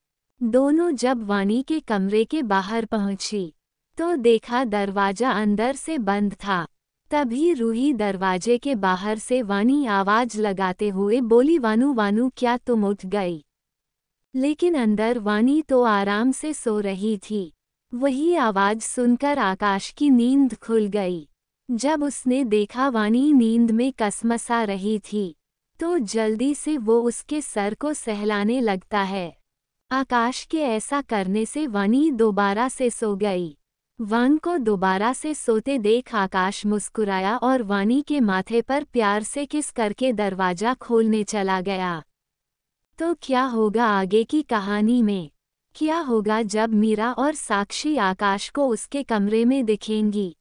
[SPEAKER 1] दोनों जब वानी के कमरे के बाहर पहुंची तो देखा दरवाजा अंदर से बंद था। तभी रूही दरवाजे के बाहर से वानी आवाज लगाते हुए बोली, वानू वानू, क्या तुम उठ गई? लेकिन अंदर वानी तो आराम से सो रही थी। वही आवाज सुनकर आकाश की नींद खुल गई। जब उसने देखा वानी नींद में कसमसा रही थी, तो जल्दी से वो उसके सर को सहलाने लगता है। आकाश के ऐसा करने से वानी दोबारा से सो गई। वान को दोबारा से सोते देख आकाश मुस्कुराया और वानी के माथे पर प्यार से किस करके दरवाजा खोलने चला गया। तो क्या होगा आगे की कहानी में? क्या होगा जब मीरा और साक्षी आकाश को उसके कमरे में दिखेंगी?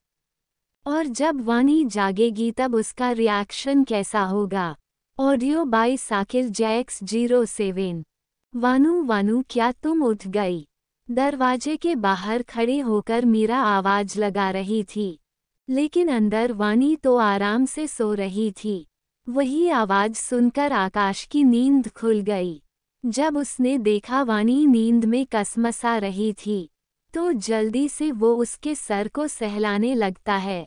[SPEAKER 1] और जब वानी जागेगी तब उसका रिएक्शन कैसा होगा? Audio by Sakir Jacks 07। Wanu Wanu, क्या तुम उठ गई? दरवाजे के बाहर खड़े होकर मीरा आवाज लगा रही थी, लेकिन अंदर वानी तो आराम से सो रही थी। वही आवाज सुनकर आकाश की नींद खुल गई। जब उसने देखा वानी नींद में कसमसा रही थी, तो जल्दी से वो उसके सर को सहलाने लगता है।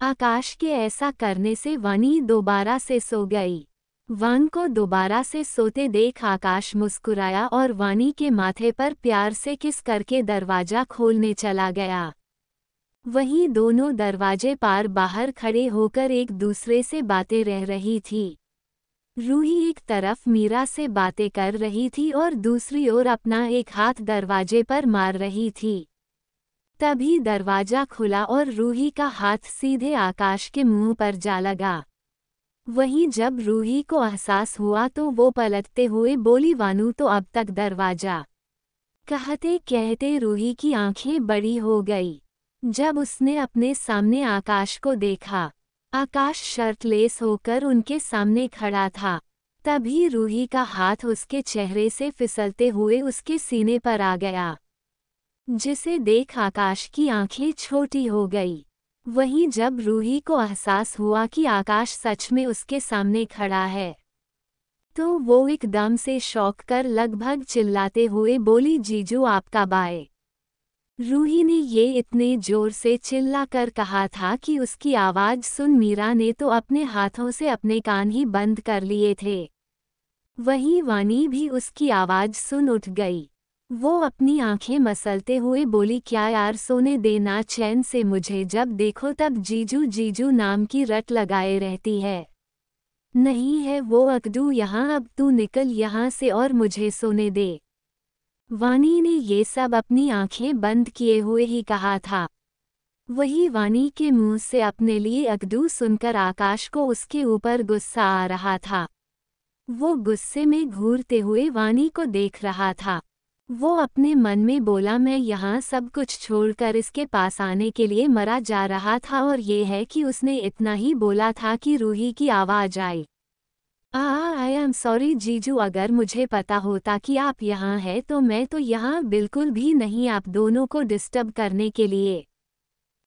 [SPEAKER 1] आकाश के ऐसा करने से वानी दोबारा से सो गई। वान को दोबारा से सोते देख आकाश मुस्कुराया और वानी के माथे पर प्यार से किस करके दरवाजा खोलने चला गया। वहीं दोनों दरवाजे पार बाहर खड़े होकर एक दूसरे से बातें रह रही थी। रूही एक तरफ मीरा से बातें कर रही थी और दूसरी ओर अपना एक हाथ दरवाजे पर मार रही थी। तभी दरवाजा खुला और रूही का हाथ सीधे आकाश के मुंह पर जा लगा। वहीं जब रूही को एहसास हुआ तो वो पलटते हुए बोली, वानू तो अब तक दरवाजा। कहते कहते रूही की आंखें बड़ी हो गई जब उसने अपने सामने आकाश को देखा। आकाश शर्टलेस होकर उनके सामने खड़ा था। तभी रूही का हाथ उसके चेहरे से फिसलते हुए उसके सीने पर आ गया, जिसे देख आकाश की आंखें छोटी हो गई। वहीं जब रूही को एहसास हुआ कि आकाश सच में उसके सामने खड़ा है, तो वो एकदम से शौक कर लगभग चिल्लाते हुए बोली, जीजू आपका बाय। रूही ने ये इतने जोर से चिल्लाकर कहा था कि उसकी आवाज़ सुन मीरा ने तो अपने हाथों से अपने कान ही बंद कर लिए थे। वहीं वानी भी उसकी आवाज़ सुन उठ गई। वो अपनी आंखें मसलते हुए बोली, क्या यार, सोने देना चैन से मुझे, जब देखो तब जीजू जीजू नाम की रट लगाए रहती है। नहीं है वो अकदू यहाँ, अब तू निकल यहाँ से और मुझे सोने दे। वानी ने ये सब अपनी आंखें बंद किए हुए ही कहा था। वही वानी के मुंह से अपने लिए अकदू सुनकर आकाश को उसके ऊपर गुस्सा आ रहा था। वो गुस्से में घूरते हुए वानी को देख रहा था। वो अपने मन में बोला, मैं यहाँ सब कुछ छोड़कर इसके पास आने के लिए मरा जा रहा था, और ये है कि उसने इतना ही बोला था कि रूही की आवाज़ आई, आई एम सॉरी जीजू, अगर मुझे पता होता कि आप यहाँ हैं तो मैं तो यहाँ बिल्कुल भी नहीं आप दोनों को डिस्टर्ब करने के लिए।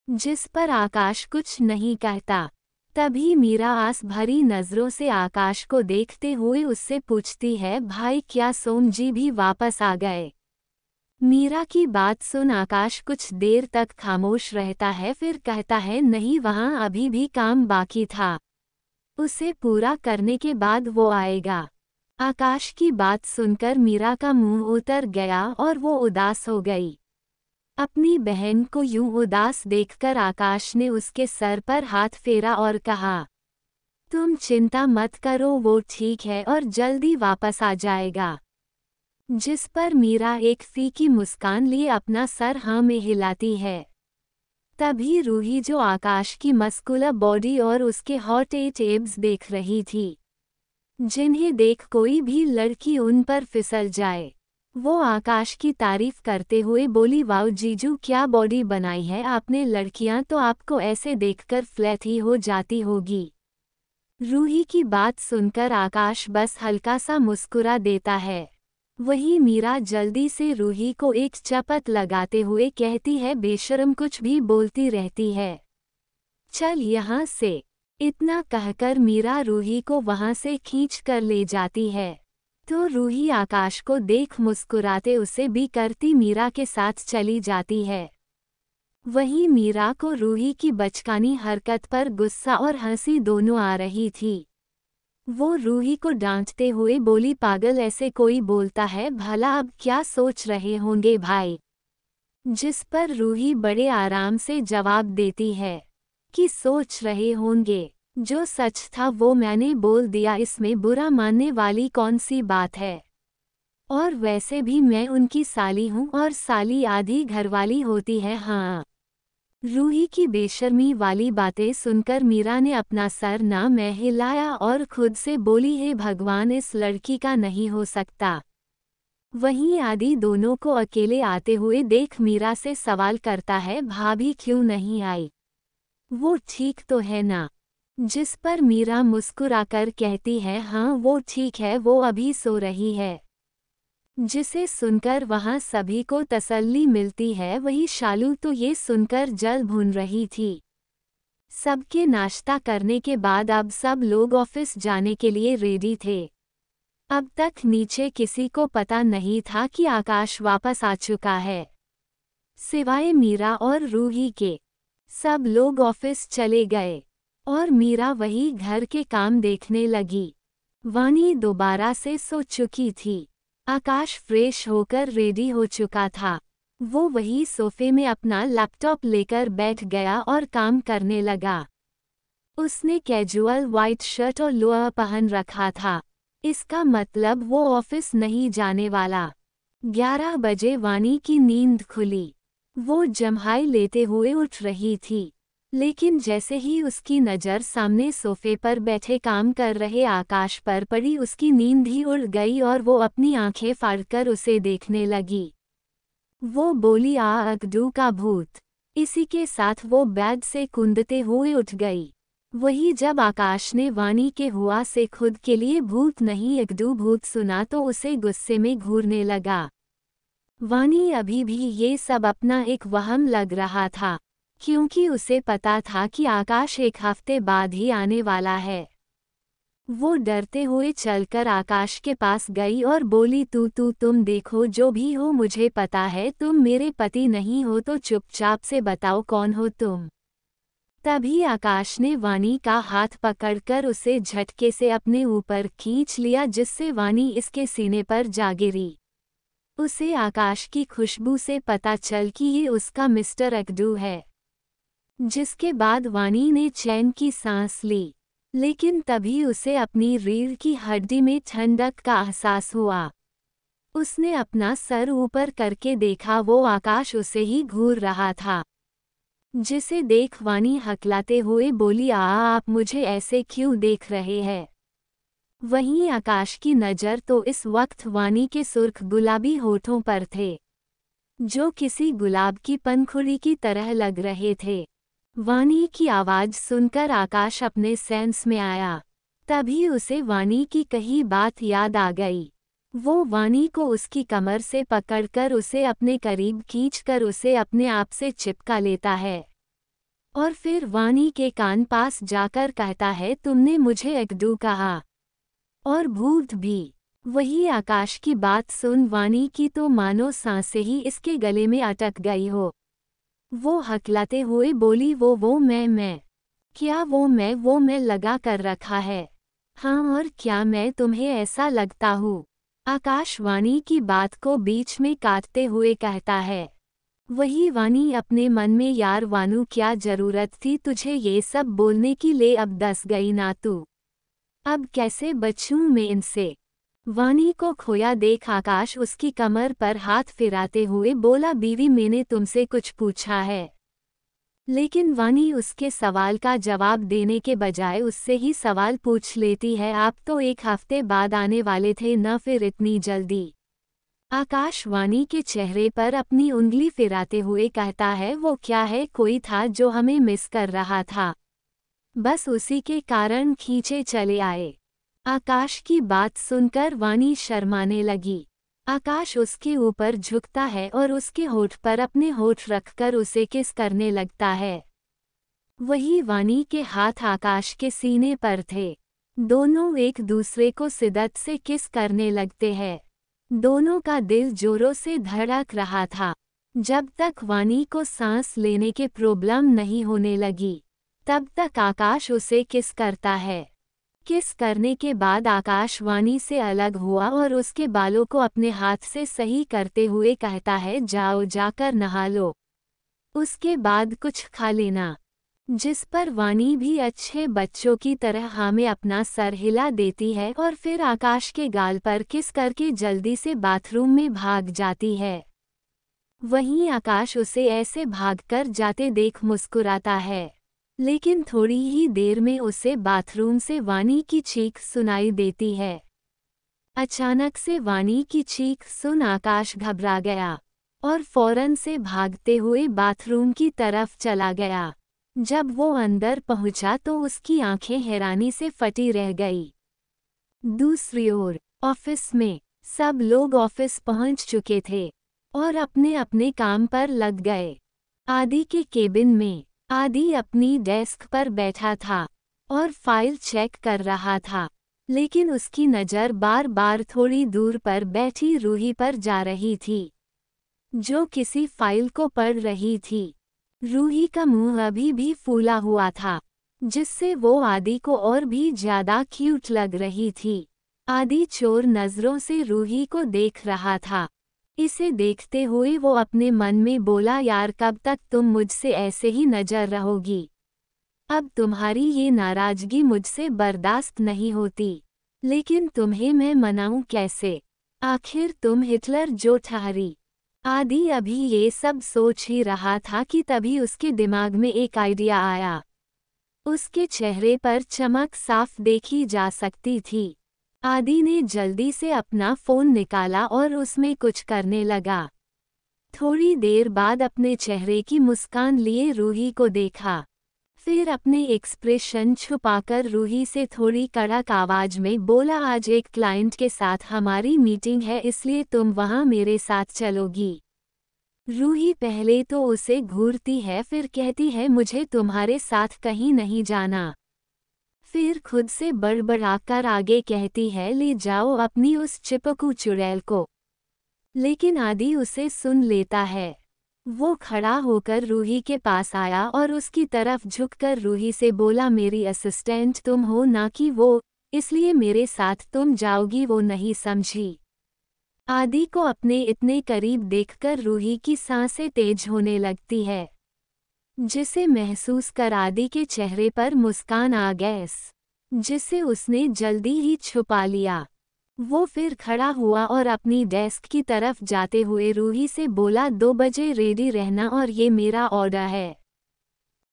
[SPEAKER 1] जिस पर आकाश कुछ नहीं कहता। तभी मीरा आस भरी नज़रों से आकाश को देखते हुए उससे पूछती है, भाई क्या सोम जी भी वापस आ गए? मीरा की बात सुन आकाश कुछ देर तक खामोश रहता है, फिर कहता है, नहीं, वहाँ अभी भी काम बाकी था, उसे पूरा करने के बाद वो आएगा। आकाश की बात सुनकर मीरा का मुंह उतर गया और वो उदास हो गई। अपनी बहन को यूं उदास देखकर आकाश ने उसके सर पर हाथ फेरा और कहा, तुम चिंता मत करो, वो ठीक है और जल्दी वापस आ जाएगा। जिस पर मीरा एक फीकी मुस्कान लिए अपना सर हाँ में हिलाती है। तभी रूही, जो आकाश की मस्कुलर बॉडी और उसके हॉट एब्स देख रही थी, जिन्हें देख कोई भी लड़की उन पर फिसल जाए, वो आकाश की तारीफ करते हुए बोली, वाओ जीजू, क्या बॉडी बनाई है आपने, लड़कियां तो आपको ऐसे देखकर फ्लैट ही हो जाती होगी। रूही की बात सुनकर आकाश बस हल्का सा मुस्कुरा देता है। वही मीरा जल्दी से रूही को एक चपत लगाते हुए कहती है, बेशर्म, कुछ भी बोलती रहती है, चल यहाँ से। इतना कहकर मीरा रूही को वहाँ से खींच कर ले जाती है। तो रूही आकाश को देख मुस्कुराते उसे भी करती मीरा के साथ चली जाती है। वहीं मीरा को रूही की बचकानी हरकत पर गुस्सा और हंसी दोनों आ रही थी। वो रूही को डांटते हुए बोली, पागल, ऐसे कोई बोलता है भला, अब क्या सोच रहे होंगे भाई? जिस पर रूही बड़े आराम से जवाब देती है कि सोच रहे होंगे, जो सच था वो मैंने बोल दिया, इसमें बुरा मानने वाली कौन सी बात है? और वैसे भी मैं उनकी साली हूँ और साली आधी घरवाली होती है। हाँ। रूही की बेशर्मी वाली बातें सुनकर मीरा ने अपना सर ना में हिलाया और खुद से बोली, हे भगवान, इस लड़की का नहीं हो सकता। वहीं आदि दोनों को अकेले आते हुए देख मीरा से सवाल करता है, भाभी क्यों नहीं आई? वो ठीक तो है ना? जिस पर मीरा मुस्कुराकर कहती है, हाँ वो ठीक है, वो अभी सो रही है। जिसे सुनकर वहां सभी को तसल्ली मिलती है। वही शालू तो ये सुनकर जल भून रही थी। सबके नाश्ता करने के बाद अब सब लोग ऑफिस जाने के लिए रेडी थे। अब तक नीचे किसी को पता नहीं था कि आकाश वापस आ चुका है, सिवाय मीरा और रूही के। सब लोग ऑफिस चले गए और मीरा वही घर के काम देखने लगी। वानी दोबारा से सो चुकी थी। आकाश फ्रेश होकर रेडी हो चुका था। वो वही सोफे में अपना लैपटॉप लेकर बैठ गया और काम करने लगा। उसने कैजुअल वाइट शर्ट और लोअर पहन रखा था। इसका मतलब वो ऑफिस नहीं जाने वाला। 11 बजे वानी की नींद खुली। वो जम्हाई लेते हुए उठ रही थी, लेकिन जैसे ही उसकी नज़र सामने सोफे पर बैठे काम कर रहे आकाश पर पड़ी, उसकी नींद ही उड़ गई और वो अपनी आंखें फाड़कर उसे देखने लगी। वो बोली, अकदू का भूत। इसी के साथ वो बेड से कूदते हुए उठ गई। वही जब आकाश ने वानी के हुआ से खुद के लिए भूत नहीं अकदू भूत सुना तो उसे गुस्से में घूरने लगा। वानी अभी भी ये सब अपना एक वहम लग रहा था, क्योंकि उसे पता था कि आकाश एक हफ्ते बाद ही आने वाला है। वो डरते हुए चलकर आकाश के पास गई और बोली, तुम देखो, जो भी हो मुझे पता है तुम मेरे पति नहीं हो, तो चुपचाप से बताओ कौन हो तुम। तभी आकाश ने वानी का हाथ पकड़कर उसे झटके से अपने ऊपर खींच लिया, जिससे वानी इसके सीने पर जा गिरी। उसे आकाश की खुशबू से पता चल कि ये उसका मिस्टर अकदू है। जिसके बाद वानी ने चैन की सांस ली, लेकिन तभी उसे अपनी रीढ़ की हड्डी में ठंडक का एहसास हुआ। उसने अपना सर ऊपर करके देखा, वो आकाश उसे ही घूर रहा था। जिसे देख वानी हकलाते हुए बोली, आप मुझे ऐसे क्यों देख रहे हैं? वहीं आकाश की नज़र तो इस वक्त वानी के सुर्ख गुलाबी होठों पर थे, जो किसी गुलाब की पंखुड़ी की तरह लग रहे थे। वानी की आवाज़ सुनकर आकाश अपने सेंस में आया। तभी उसे वानी की कही बात याद आ गई। वो वानी को उसकी कमर से पकड़कर उसे अपने करीब खींचकर उसे अपने आप से चिपका लेता है और फिर वानी के कान पास जाकर कहता है, तुमने मुझे अकदू कहा और भूत भी। वही आकाश की बात सुन वानी की तो मानो सांसें ही इसके गले में अटक गई हो। वो हकलाते हुए बोली, वो मैं क्या वो मैं लगा कर रखा है? हाँ, और क्या मैं तुम्हें ऐसा लगता हूँ? आकाश वानी की बात को बीच में काटते हुए कहता है। वही वानी अपने मन में, यार वानू, क्या जरूरत थी तुझे ये सब बोलने की, ले अब दस गई ना तू। अब कैसे बचूं मैं इनसे? वानी को खोया देख आकाश उसकी कमर पर हाथ फिराते हुए बोला, बीवी, मैंने तुमसे कुछ पूछा है। लेकिन वानी उसके सवाल का जवाब देने के बजाय उससे ही सवाल पूछ लेती है, आप तो एक हफ्ते बाद आने वाले थे न, फिर इतनी जल्दी? आकाश वानी के चेहरे पर अपनी उंगली फिराते हुए कहता है, वो क्या है, कोई था जो हमें मिस कर रहा था, बस उसी के कारण खींचे चले आए। आकाश की बात सुनकर वानी शर्माने लगी। आकाश उसके ऊपर झुकता है और उसके होठ पर अपने होठ रखकर उसे किस करने लगता है। वही वानी के हाथ आकाश के सीने पर थे। दोनों एक दूसरे को शिद्दत से किस करने लगते हैं। दोनों का दिल जोरों से धड़क रहा था। जब तक वानी को सांस लेने के प्रॉब्लम नहीं होने लगी, तब तक आकाश उसे किस करता है। किस करने के बाद आकाश वानी से अलग हुआ और उसके बालों को अपने हाथ से सही करते हुए कहता है, जाओ जाकर नहा लो, उसके बाद कुछ खा लेना। जिस पर वानी भी अच्छे बच्चों की तरह हाँ में अपना सर हिला देती है और फिर आकाश के गाल पर किस करके जल्दी से बाथरूम में भाग जाती है। वहीं आकाश उसे ऐसे भागकर जाते देख मुस्कुराता है, लेकिन थोड़ी ही देर में उसे बाथरूम से वानी की चीख सुनाई देती है। अचानक से वानी की चीख सुन आकाश घबरा गया और फौरन से भागते हुए बाथरूम की तरफ चला गया। जब वो अंदर पहुंचा तो उसकी आंखें हैरानी से फटी रह गई। दूसरी ओर ऑफिस में सब लोग ऑफिस पहुंच चुके थे और अपने अपने काम पर लग गए। आदि के केबिन में आदि अपनी डेस्क पर बैठा था और फाइल चेक कर रहा था, लेकिन उसकी नज़र बार बार थोड़ी दूर पर बैठी रूही पर जा रही थी, जो किसी फाइल को पढ़ रही थी। रूही का मुंह अभी भी फूला हुआ था, जिससे वो आदि को और भी ज्यादा क्यूट लग रही थी। आदि चोर नजरों से रूही को देख रहा था। इसे देखते हुए वो अपने मन में बोला, यार कब तक तुम मुझसे ऐसे ही नजर रहोगी? अब तुम्हारी ये नाराजगी मुझसे बर्दाश्त नहीं होती, लेकिन तुम्हें मैं मनाऊं कैसे? आखिर तुम हिटलर जो ठहरी। आदि अभी ये सब सोच ही रहा था कि तभी उसके दिमाग में एक आइडिया आया। उसके चेहरे पर चमक साफ देखी जा सकती थी। आदि ने जल्दी से अपना फोन निकाला और उसमें कुछ करने लगा। थोड़ी देर बाद अपने चेहरे की मुस्कान लिए रूही को देखा, फिर अपने एक्सप्रेशन छुपाकर रूही से थोड़ी कड़क आवाज में बोला, आज एक क्लाइंट के साथ हमारी मीटिंग है, इसलिए तुम वहां मेरे साथ चलोगी। रूही पहले तो उसे घूरती है, फिर कहती है मुझे तुम्हारे साथ कहीं नहीं जाना। फिर खुद से बड़बड़ाकर आगे कहती है ले जाओ अपनी उस चिपकू चुड़ैल को। लेकिन आदि उसे सुन लेता है। वो खड़ा होकर रूही के पास आया और उसकी तरफ झुककर रूही से बोला मेरी असिस्टेंट तुम हो ना कि वो, इसलिए मेरे साथ तुम जाओगी वो नहीं समझी। आदि को अपने इतने करीब देखकर रूही की सांसें तेज होने लगती है, जिसे महसूस कर आदि के चेहरे पर मुस्कान आ गई, जिसे उसने जल्दी ही छुपा लिया। वो फिर खड़ा हुआ और अपनी डेस्क की तरफ जाते हुए रूही से बोला 2 बजे रेडी रहना और ये मेरा ऑर्डर है।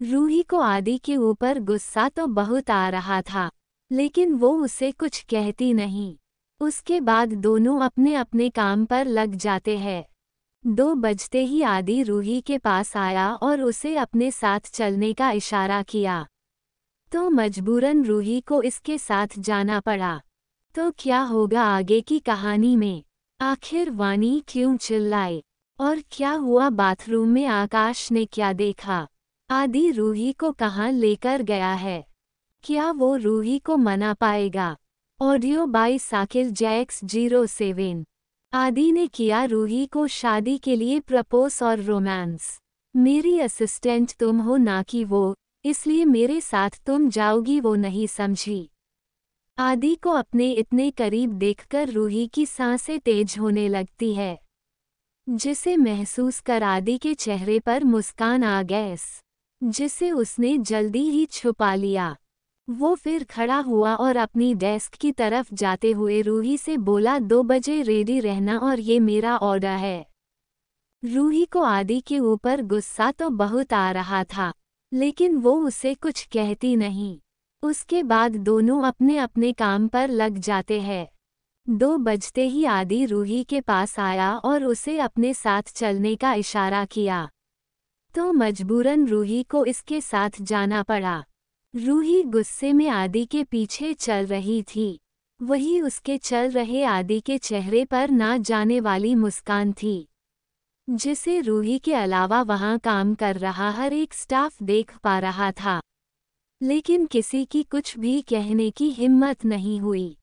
[SPEAKER 1] रूही को आदि के ऊपर गुस्सा तो बहुत आ रहा था, लेकिन वो उसे कुछ कहती नहीं। उसके बाद दोनों अपने अपने काम पर लग जाते हैं। 2 बजते ही आदि रूही के पास आया और उसे अपने साथ चलने का इशारा किया, तो मजबूरन रूही को इसके साथ जाना पड़ा। तो क्या होगा आगे की कहानी में? आखिर वानी क्यों चिल्लाई? और क्या हुआ बाथरूम में आकाश ने क्या देखा? आदि रूही को कहाँ लेकर गया है? क्या वो रूही को मना पाएगा? Audio by Sakil Jacks 07। Aadi ने किया रूही को शादी के लिए प्रपोज और रोमांस। मेरी असिस्टेंट तुम हो ना कि वो, इसलिए मेरे साथ तुम जाओगी वो नहीं समझी। आदि को अपने इतने करीब देखकर रूही की सांसें तेज होने लगती है, जिसे महसूस कर आदि के चेहरे पर मुस्कान आ गई, जिसे उसने जल्दी ही छुपा लिया। वो फिर खड़ा हुआ और अपनी डेस्क की तरफ जाते हुए रूही से बोला 2 बजे रेडी रहना और ये मेरा ऑर्डर है। रूही को आदि के ऊपर गुस्सा तो बहुत आ रहा था, लेकिन वो उसे कुछ कहती नहीं। उसके बाद दोनों अपने अपने काम पर लग जाते हैं। 2 बजते ही आदि रूही के पास आया और उसे अपने साथ चलने का इशारा किया, तो मजबूरन रूही को इसके साथ जाना पड़ा। रूही गुस्से में आदि के पीछे चल रही थी। वही उसके चल रहे आदि के चेहरे पर ना जाने वाली मुस्कान थी, जिसे रूही के अलावा वहां काम कर रहा हर एक स्टाफ देख पा रहा था। लेकिन किसी की कुछ भी कहने की हिम्मत नहीं हुई।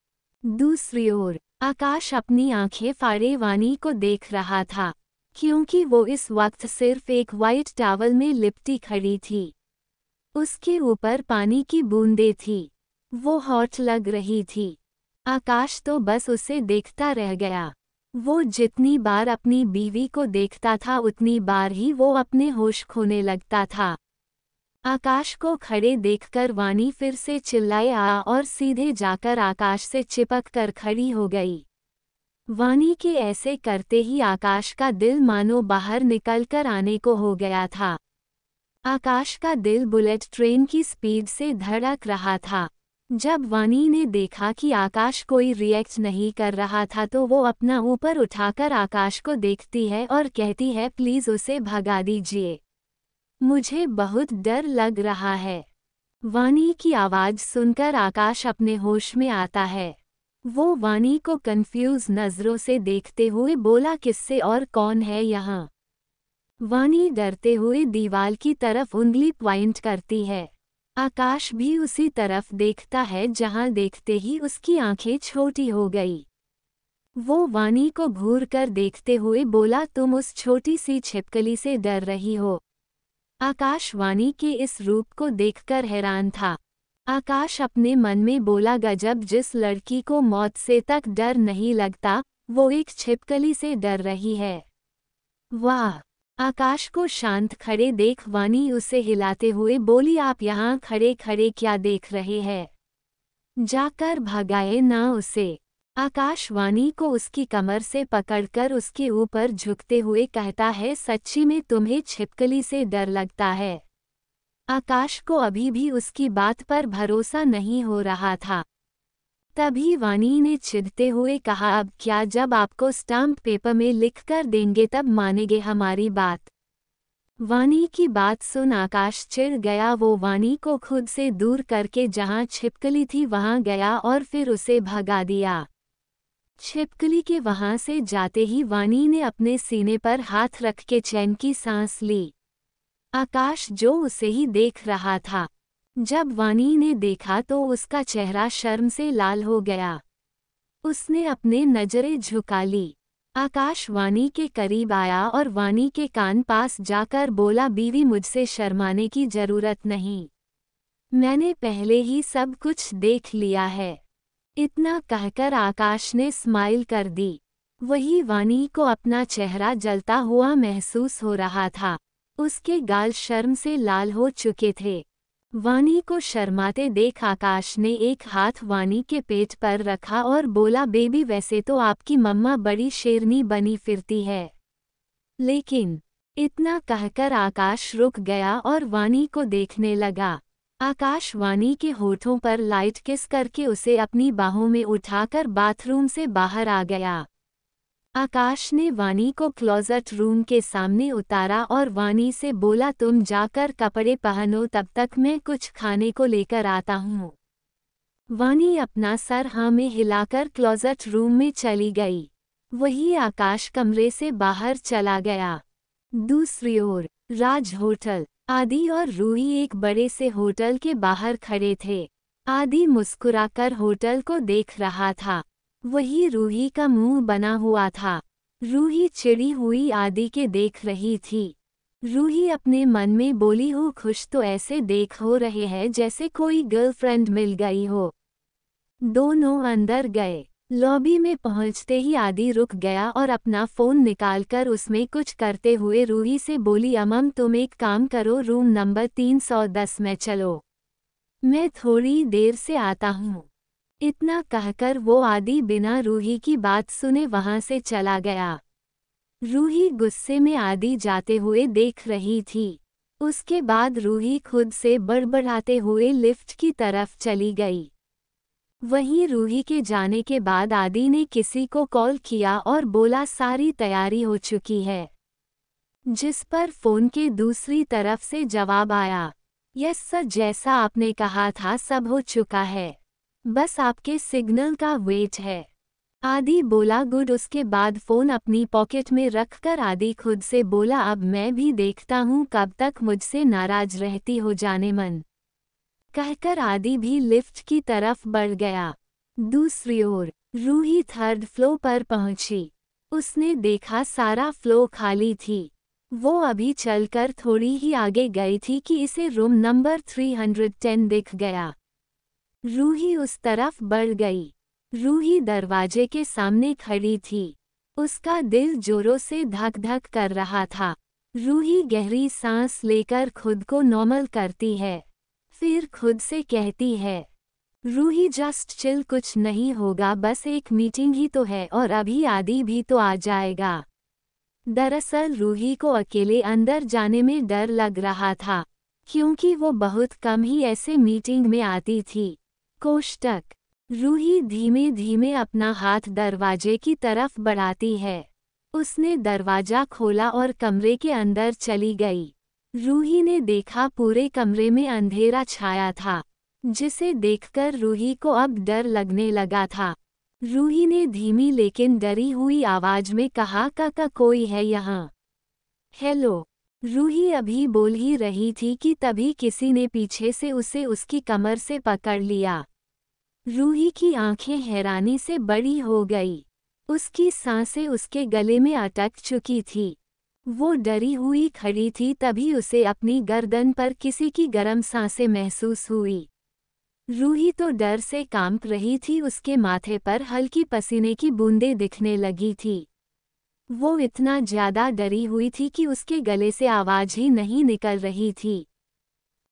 [SPEAKER 1] दूसरी ओर आकाश अपनी आंखें फाड़े वानी को देख रहा था, क्योंकि वो इस वक्त सिर्फ एक वाइट टॉवल में लिपटी खड़ी थी। उसके ऊपर पानी की बूंदें थी। वो हॉट लग रही थी। आकाश तो बस उसे देखता रह गया। वो जितनी बार अपनी बीवी को देखता था उतनी बार ही वो अपने होश खोने लगता था। आकाश को खड़े देखकर वानी फिर से चिल्लाए आ और सीधे जाकर आकाश से चिपक कर खड़ी हो गई। वानी के ऐसे करते ही आकाश का दिल मानो बाहर निकलकर आने को हो गया था। आकाश का दिल बुलेट ट्रेन की स्पीड से धड़क रहा था। जब वानी ने देखा कि आकाश कोई रिएक्ट नहीं कर रहा था, तो वो अपना ऊपर उठाकर आकाश को देखती है और कहती है प्लीज उसे भगा दीजिए, मुझे बहुत डर लग रहा है। वानी की आवाज सुनकर आकाश अपने होश में आता है। वो वानी को कंफ्यूज नजरों से देखते हुए बोला किससे और कौन है यहाँ? वानी डरते हुए दीवार की तरफ उंगली पॉइंट करती है। आकाश भी उसी तरफ देखता है, जहां देखते ही उसकी आंखें छोटी हो गई। वो वानी को घूर कर देखते हुए बोला तुम उस छोटी सी छिपकली से डर रही हो? आकाश वानी के इस रूप को देखकर हैरान था। आकाश अपने मन में बोला गजब, जिस लड़की को मौत से तक डर नहीं लगता, वो एक छिपकली से डर रही है। वाह! आकाश को शांत खड़े देख वानी उसे हिलाते हुए बोली आप यहाँ खड़े खड़े क्या देख रहे हैं? जाकर भगाए ना उसे। आकाश वानी को उसकी कमर से पकड़कर उसके ऊपर झुकते हुए कहता है सच्ची में तुम्हें छिपकली से डर लगता है? आकाश को अभी भी उसकी बात पर भरोसा नहीं हो रहा था। तभी वानी ने चिढ़ते हुए कहा अब क्या, जब आपको स्टाम्प पेपर में लिख कर देंगे तब मानेंगे हमारी बात? वानी की बात सुन आकाश चिढ़ गया। वो वानी को खुद से दूर करके जहां छिपकली थी वहां गया और फिर उसे भगा दिया। छिपकली के वहां से जाते ही वानी ने अपने सीने पर हाथ रख के चैन की सांस ली। आकाश जो उसे ही देख रहा था। जब वानी ने देखा तो उसका चेहरा शर्म से लाल हो गया। उसने अपने नजरें झुका ली। आकाश वानी के करीब आया और वानी के कान पास जाकर बोला, बीवी मुझसे शर्माने की जरूरत नहीं, मैंने पहले ही सब कुछ देख लिया है। इतना कहकर आकाश ने स्माइल कर दी। वही वानी को अपना चेहरा जलता हुआ महसूस हो रहा था। उसके गाल शर्म से लाल हो चुके थे। वानी को शर्माते देख आकाश ने एक हाथ वानी के पेट पर रखा और बोला, बेबी वैसे तो आपकी मम्मा बड़ी शेरनी बनी फिरती है, लेकिन। इतना कहकर आकाश रुक गया और वानी को देखने लगा। आकाश वानी के होठों पर लाइट किस करके उसे अपनी बाहों में उठाकर बाथरूम से बाहर आ गया। आकाश ने वानी को क्लोजेट रूम के सामने उतारा और वानी से बोला, तुम जाकर कपड़े पहनो, तब तक मैं कुछ खाने को लेकर आता हूँ। वानी अपना सर हाँ में हिलाकर क्लोजेट रूम में चली गई। वही आकाश कमरे से बाहर चला गया। दूसरी ओर राज होटल। आदि और रूही एक बड़े से होटल के बाहर खड़े थे। आदि मुस्कुराकर होटल को देख रहा था। वही रूही का मुंह बना हुआ था। रूही चिड़ी हुई आदि के देख रही थी। रूही अपने मन में बोली, हो खुश तो ऐसे देख हो रहे हैं जैसे कोई गर्लफ्रेंड मिल गई हो। दोनों अंदर गए। लॉबी में पहुंचते ही आदि रुक गया और अपना फ़ोन निकालकर उसमें कुछ करते हुए रूही से बोली, अमम तुम एक काम करो, रूम नंबर 310 में चलो, मैं थोड़ी देर से आता हूँ। इतना कहकर वो आदि बिना रूही की बात सुने वहां से चला गया। रूही गुस्से में आदि जाते हुए देख रही थी। उसके बाद रूही खुद से बड़बड़ाते हुए लिफ्ट की तरफ चली गई। वहीं रूही के जाने के बाद आदि ने किसी को कॉल किया और बोला, सारी तैयारी हो चुकी है। जिस पर फोन के दूसरी तरफ से जवाब आया, यस सर, जैसा आपने कहा था सब हो चुका है, बस आपके सिग्नल का वेट है। आदि बोला, गुड। उसके बाद फोन अपनी पॉकेट में रखकर आदि खुद से बोला, अब मैं भी देखता हूँ कब तक मुझसे नाराज रहती हो जाने मन। कहकर आदि भी लिफ्ट की तरफ बढ़ गया। दूसरी ओर रूही 3rd फ्लोर पर पहुंची। उसने देखा सारा फ्लोर खाली थी। वो अभी चलकर थोड़ी ही आगे गई थी कि इसे रूम नंबर 310 दिख गया। रूही उस तरफ बढ़ गई। रूही दरवाजे के सामने खड़ी थी। उसका दिल जोरों से धक धक कर रहा था। रूही गहरी सांस लेकर खुद को नॉर्मल करती है, फिर खुद से कहती है, रूही जस्ट चिल, कुछ नहीं होगा, बस एक मीटिंग ही तो है और अभी आदि भी तो आ जाएगा। दरअसल रूही को अकेले अंदर जाने में डर लग रहा था, क्योंकि वो बहुत कम ही ऐसे मीटिंग में आती थी। कोष्टक। रूही धीमे धीमे अपना हाथ दरवाजे की तरफ बढ़ाती है। उसने दरवाजा खोला और कमरे के अंदर चली गई। रूही ने देखा पूरे कमरे में अंधेरा छाया था, जिसे देखकर रूही को अब डर लगने लगा था। रूही ने धीमी लेकिन डरी हुई आवाज में कहा, काका कोई है यहाँ? हेलो। रूही अभी बोल ही रही थी कि तभी किसी ने पीछे से उसे उसकी कमर से पकड़ लिया। रूही की आंखें हैरानी से बड़ी हो गई। उसकी सांसें उसके गले में अटक चुकी थी। वो डरी हुई खड़ी थी, तभी उसे अपनी गर्दन पर किसी की गर्म सांसें महसूस हुई। रूही तो डर से कांप रही थी। उसके माथे पर हल्की पसीने की बूंदें दिखने लगी थी। वो इतना ज्यादा डरी हुई थी कि उसके गले से आवाज ही नहीं निकल रही थी।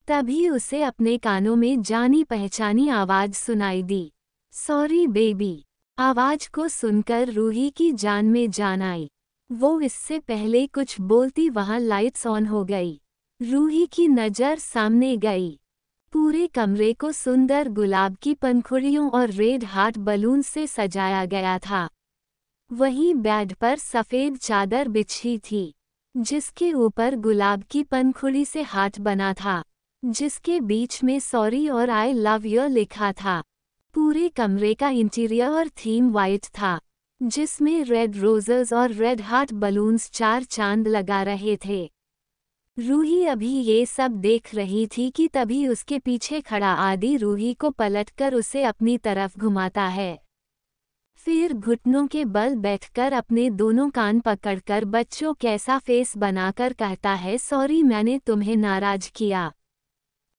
[SPEAKER 1] तभी उसे अपने कानों में जानी पहचानी आवाज सुनाई दी, सॉरी बेबी। आवाज को सुनकर रूही की जान में जान आई। वो इससे पहले कुछ बोलती वहां लाइट्स ऑन हो गई। रूही की नज़र सामने गई। पूरे कमरे को सुंदर गुलाब की पंखुड़ियों और रेड हार्ट बलून से सजाया गया था। वहीं बेड पर सफ़ेद चादर बिछी थी, जिसके ऊपर गुलाब की पंखुड़ी से हार्ट बना था, जिसके बीच में सॉरी और आई लव यू लिखा था। पूरे कमरे का इंटीरियर और थीम वाइट था। जिसमें रेड रोजेस और रेड हार्ट बलून्स 4 चांद लगा रहे थे। रूही अभी ये सब देख रही थी कि तभी उसके पीछे खड़ा आदि रूही को पलटकर उसे अपनी तरफ घुमाता है। फिर घुटनों के बल बैठकर अपने दोनों कान पकड़कर बच्चों कैसा फेस बनाकर कहता है, सॉरी मैंने तुम्हें नाराज किया,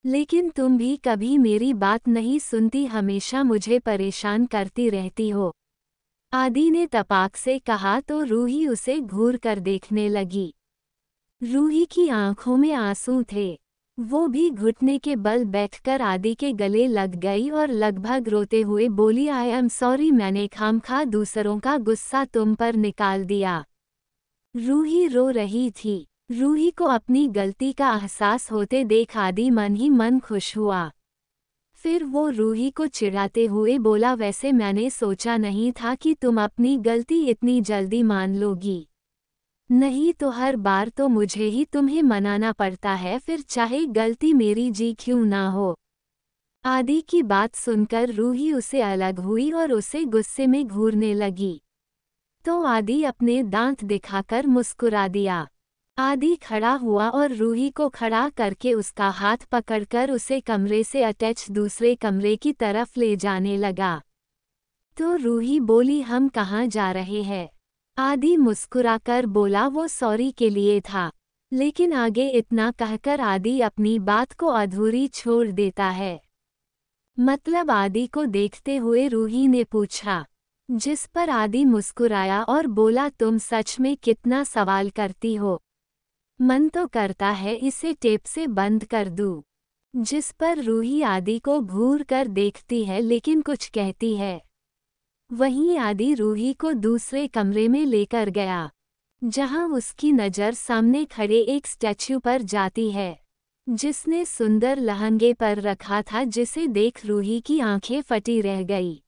[SPEAKER 1] लेकिन तुम भी कभी मेरी बात नहीं सुनती, हमेशा मुझे परेशान करती रहती हो। आदि ने तपाक से कहा तो रूही उसे घूर कर देखने लगी। रूही की आंखों में आंसू थे। वो भी घुटने के बल बैठकर आदि के गले लग गई और लगभग रोते हुए बोली, आई एम सॉरी, मैंने खामखा दूसरों का गुस्सा तुम पर निकाल दिया। रूही रो रही थी। रूही को अपनी गलती का एहसास होते देख आदि मन ही मन खुश हुआ। फिर वो रूही को चिढ़ाते हुए बोला, वैसे मैंने सोचा नहीं था कि तुम अपनी गलती इतनी जल्दी मान लोगी, नहीं तो हर बार तो मुझे ही तुम्हें मनाना पड़ता है, फिर चाहे गलती मेरी जी क्यों ना हो। आदि की बात सुनकर रूही उसे अलग हुई और उसे गुस्से में घूरने लगी। तो आदि अपने दांत दिखाकर मुस्कुरा दिया। आदि खड़ा हुआ और रूही को खड़ा करके उसका हाथ पकड़कर उसे कमरे से अटैच दूसरे कमरे की तरफ ले जाने लगा। तो रूही बोली, हम कहाँ जा रहे हैं? आदि मुस्कुराकर बोला, वो सॉरी के लिए था, लेकिन आगे इतना कहकर आदि अपनी बात को अधूरी छोड़ देता है। मतलब आदि को देखते हुए रूही ने पूछा, जिस पर आदि मुस्कुराया और बोला, तुम सच में कितना सवाल करती हो, मन तो करता है इसे टेप से बंद कर दूं। जिस पर रूही आदि को घूर कर देखती है लेकिन कुछ कहती है। वहीं आदि रूही को दूसरे कमरे में लेकर गया, जहां उसकी नज़र सामने खड़े एक स्टैच्यू पर जाती है, जिसने सुंदर लहंगे पर रखा था, जिसे देख रूही की आंखें फटी रह गई।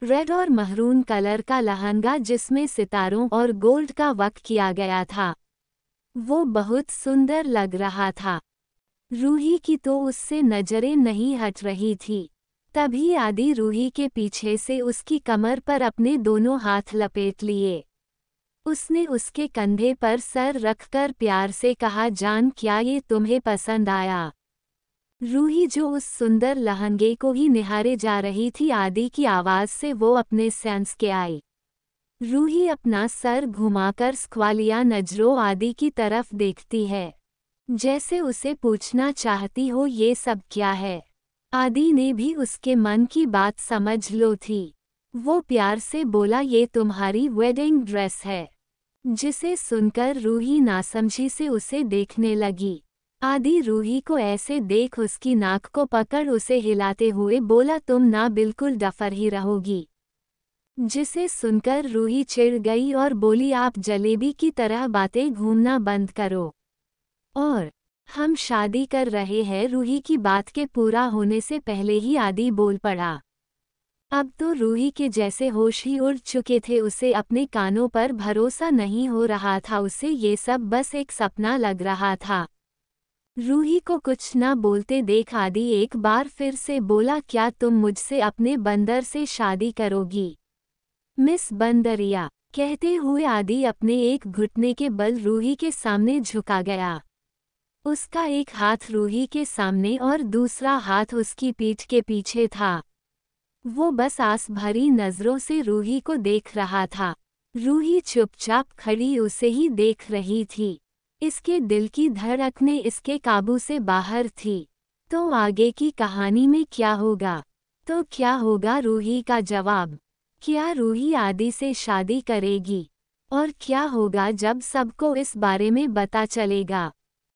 [SPEAKER 1] रेड और महरून कलर का लहंगा जिसमें सितारों और गोल्ड का वर्क किया गया था, वो बहुत सुंदर लग रहा था। रूही की तो उससे नजरें नहीं हट रही थी। तभी आदि रूही के पीछे से उसकी कमर पर अपने दोनों हाथ लपेट लिए। उसने उसके कंधे पर सर रखकर प्यार से कहा, जान क्या ये तुम्हें पसंद आया? रूही जो उस सुंदर लहंगे को ही निहारे जा रही थी, आदि की आवाज़ से वो अपने सेंस के आई। रूही अपना सर घुमाकर स्क्वालिया नजरों आदि की तरफ देखती है, जैसे उसे पूछना चाहती हो ये सब क्या है। आदि ने भी उसके मन की बात समझ लो थी। वो प्यार से बोला, ये तुम्हारी वेडिंग ड्रेस है। जिसे सुनकर रूही नासमझी से उसे देखने लगी। आदि रूही को ऐसे देख उसकी नाक को पकड़ उसे हिलाते हुए बोला, तुम ना बिल्कुल डफर ही रहोगी। जिसे सुनकर रूही चिढ़ गई और बोली, आप जलेबी की तरह बातें घूमना बंद करो और हम शादी कर रहे हैं। रूही की बात के पूरा होने से पहले ही आदि बोल पड़ा। अब तो रूही के जैसे होश ही उड़ चुके थे। उसे अपने कानों पर भरोसा नहीं हो रहा था। उसे ये सब बस एक सपना लग रहा था। रूही को कुछ न बोलते देख आदि एक बार फिर से बोला, क्या तुम मुझसे अपने बंदर से शादी करोगी, मिस बंदरिया? कहते हुए आदि अपने एक घुटने के बल रूही के सामने झुका गया। उसका एक हाथ रूही के सामने और दूसरा हाथ उसकी पीठ के पीछे था। वो बस आस भरी नजरों से रूही को देख रहा था। रूही चुपचाप खड़ी उसे ही देख रही थी। इसके दिल की धड़कनें इसके काबू से बाहर थी। तो आगे की कहानी में क्या होगा? तो क्या होगा रूही का जवाब? क्या रूही आदि से शादी करेगी? और क्या होगा जब सबको इस बारे में पता चलेगा?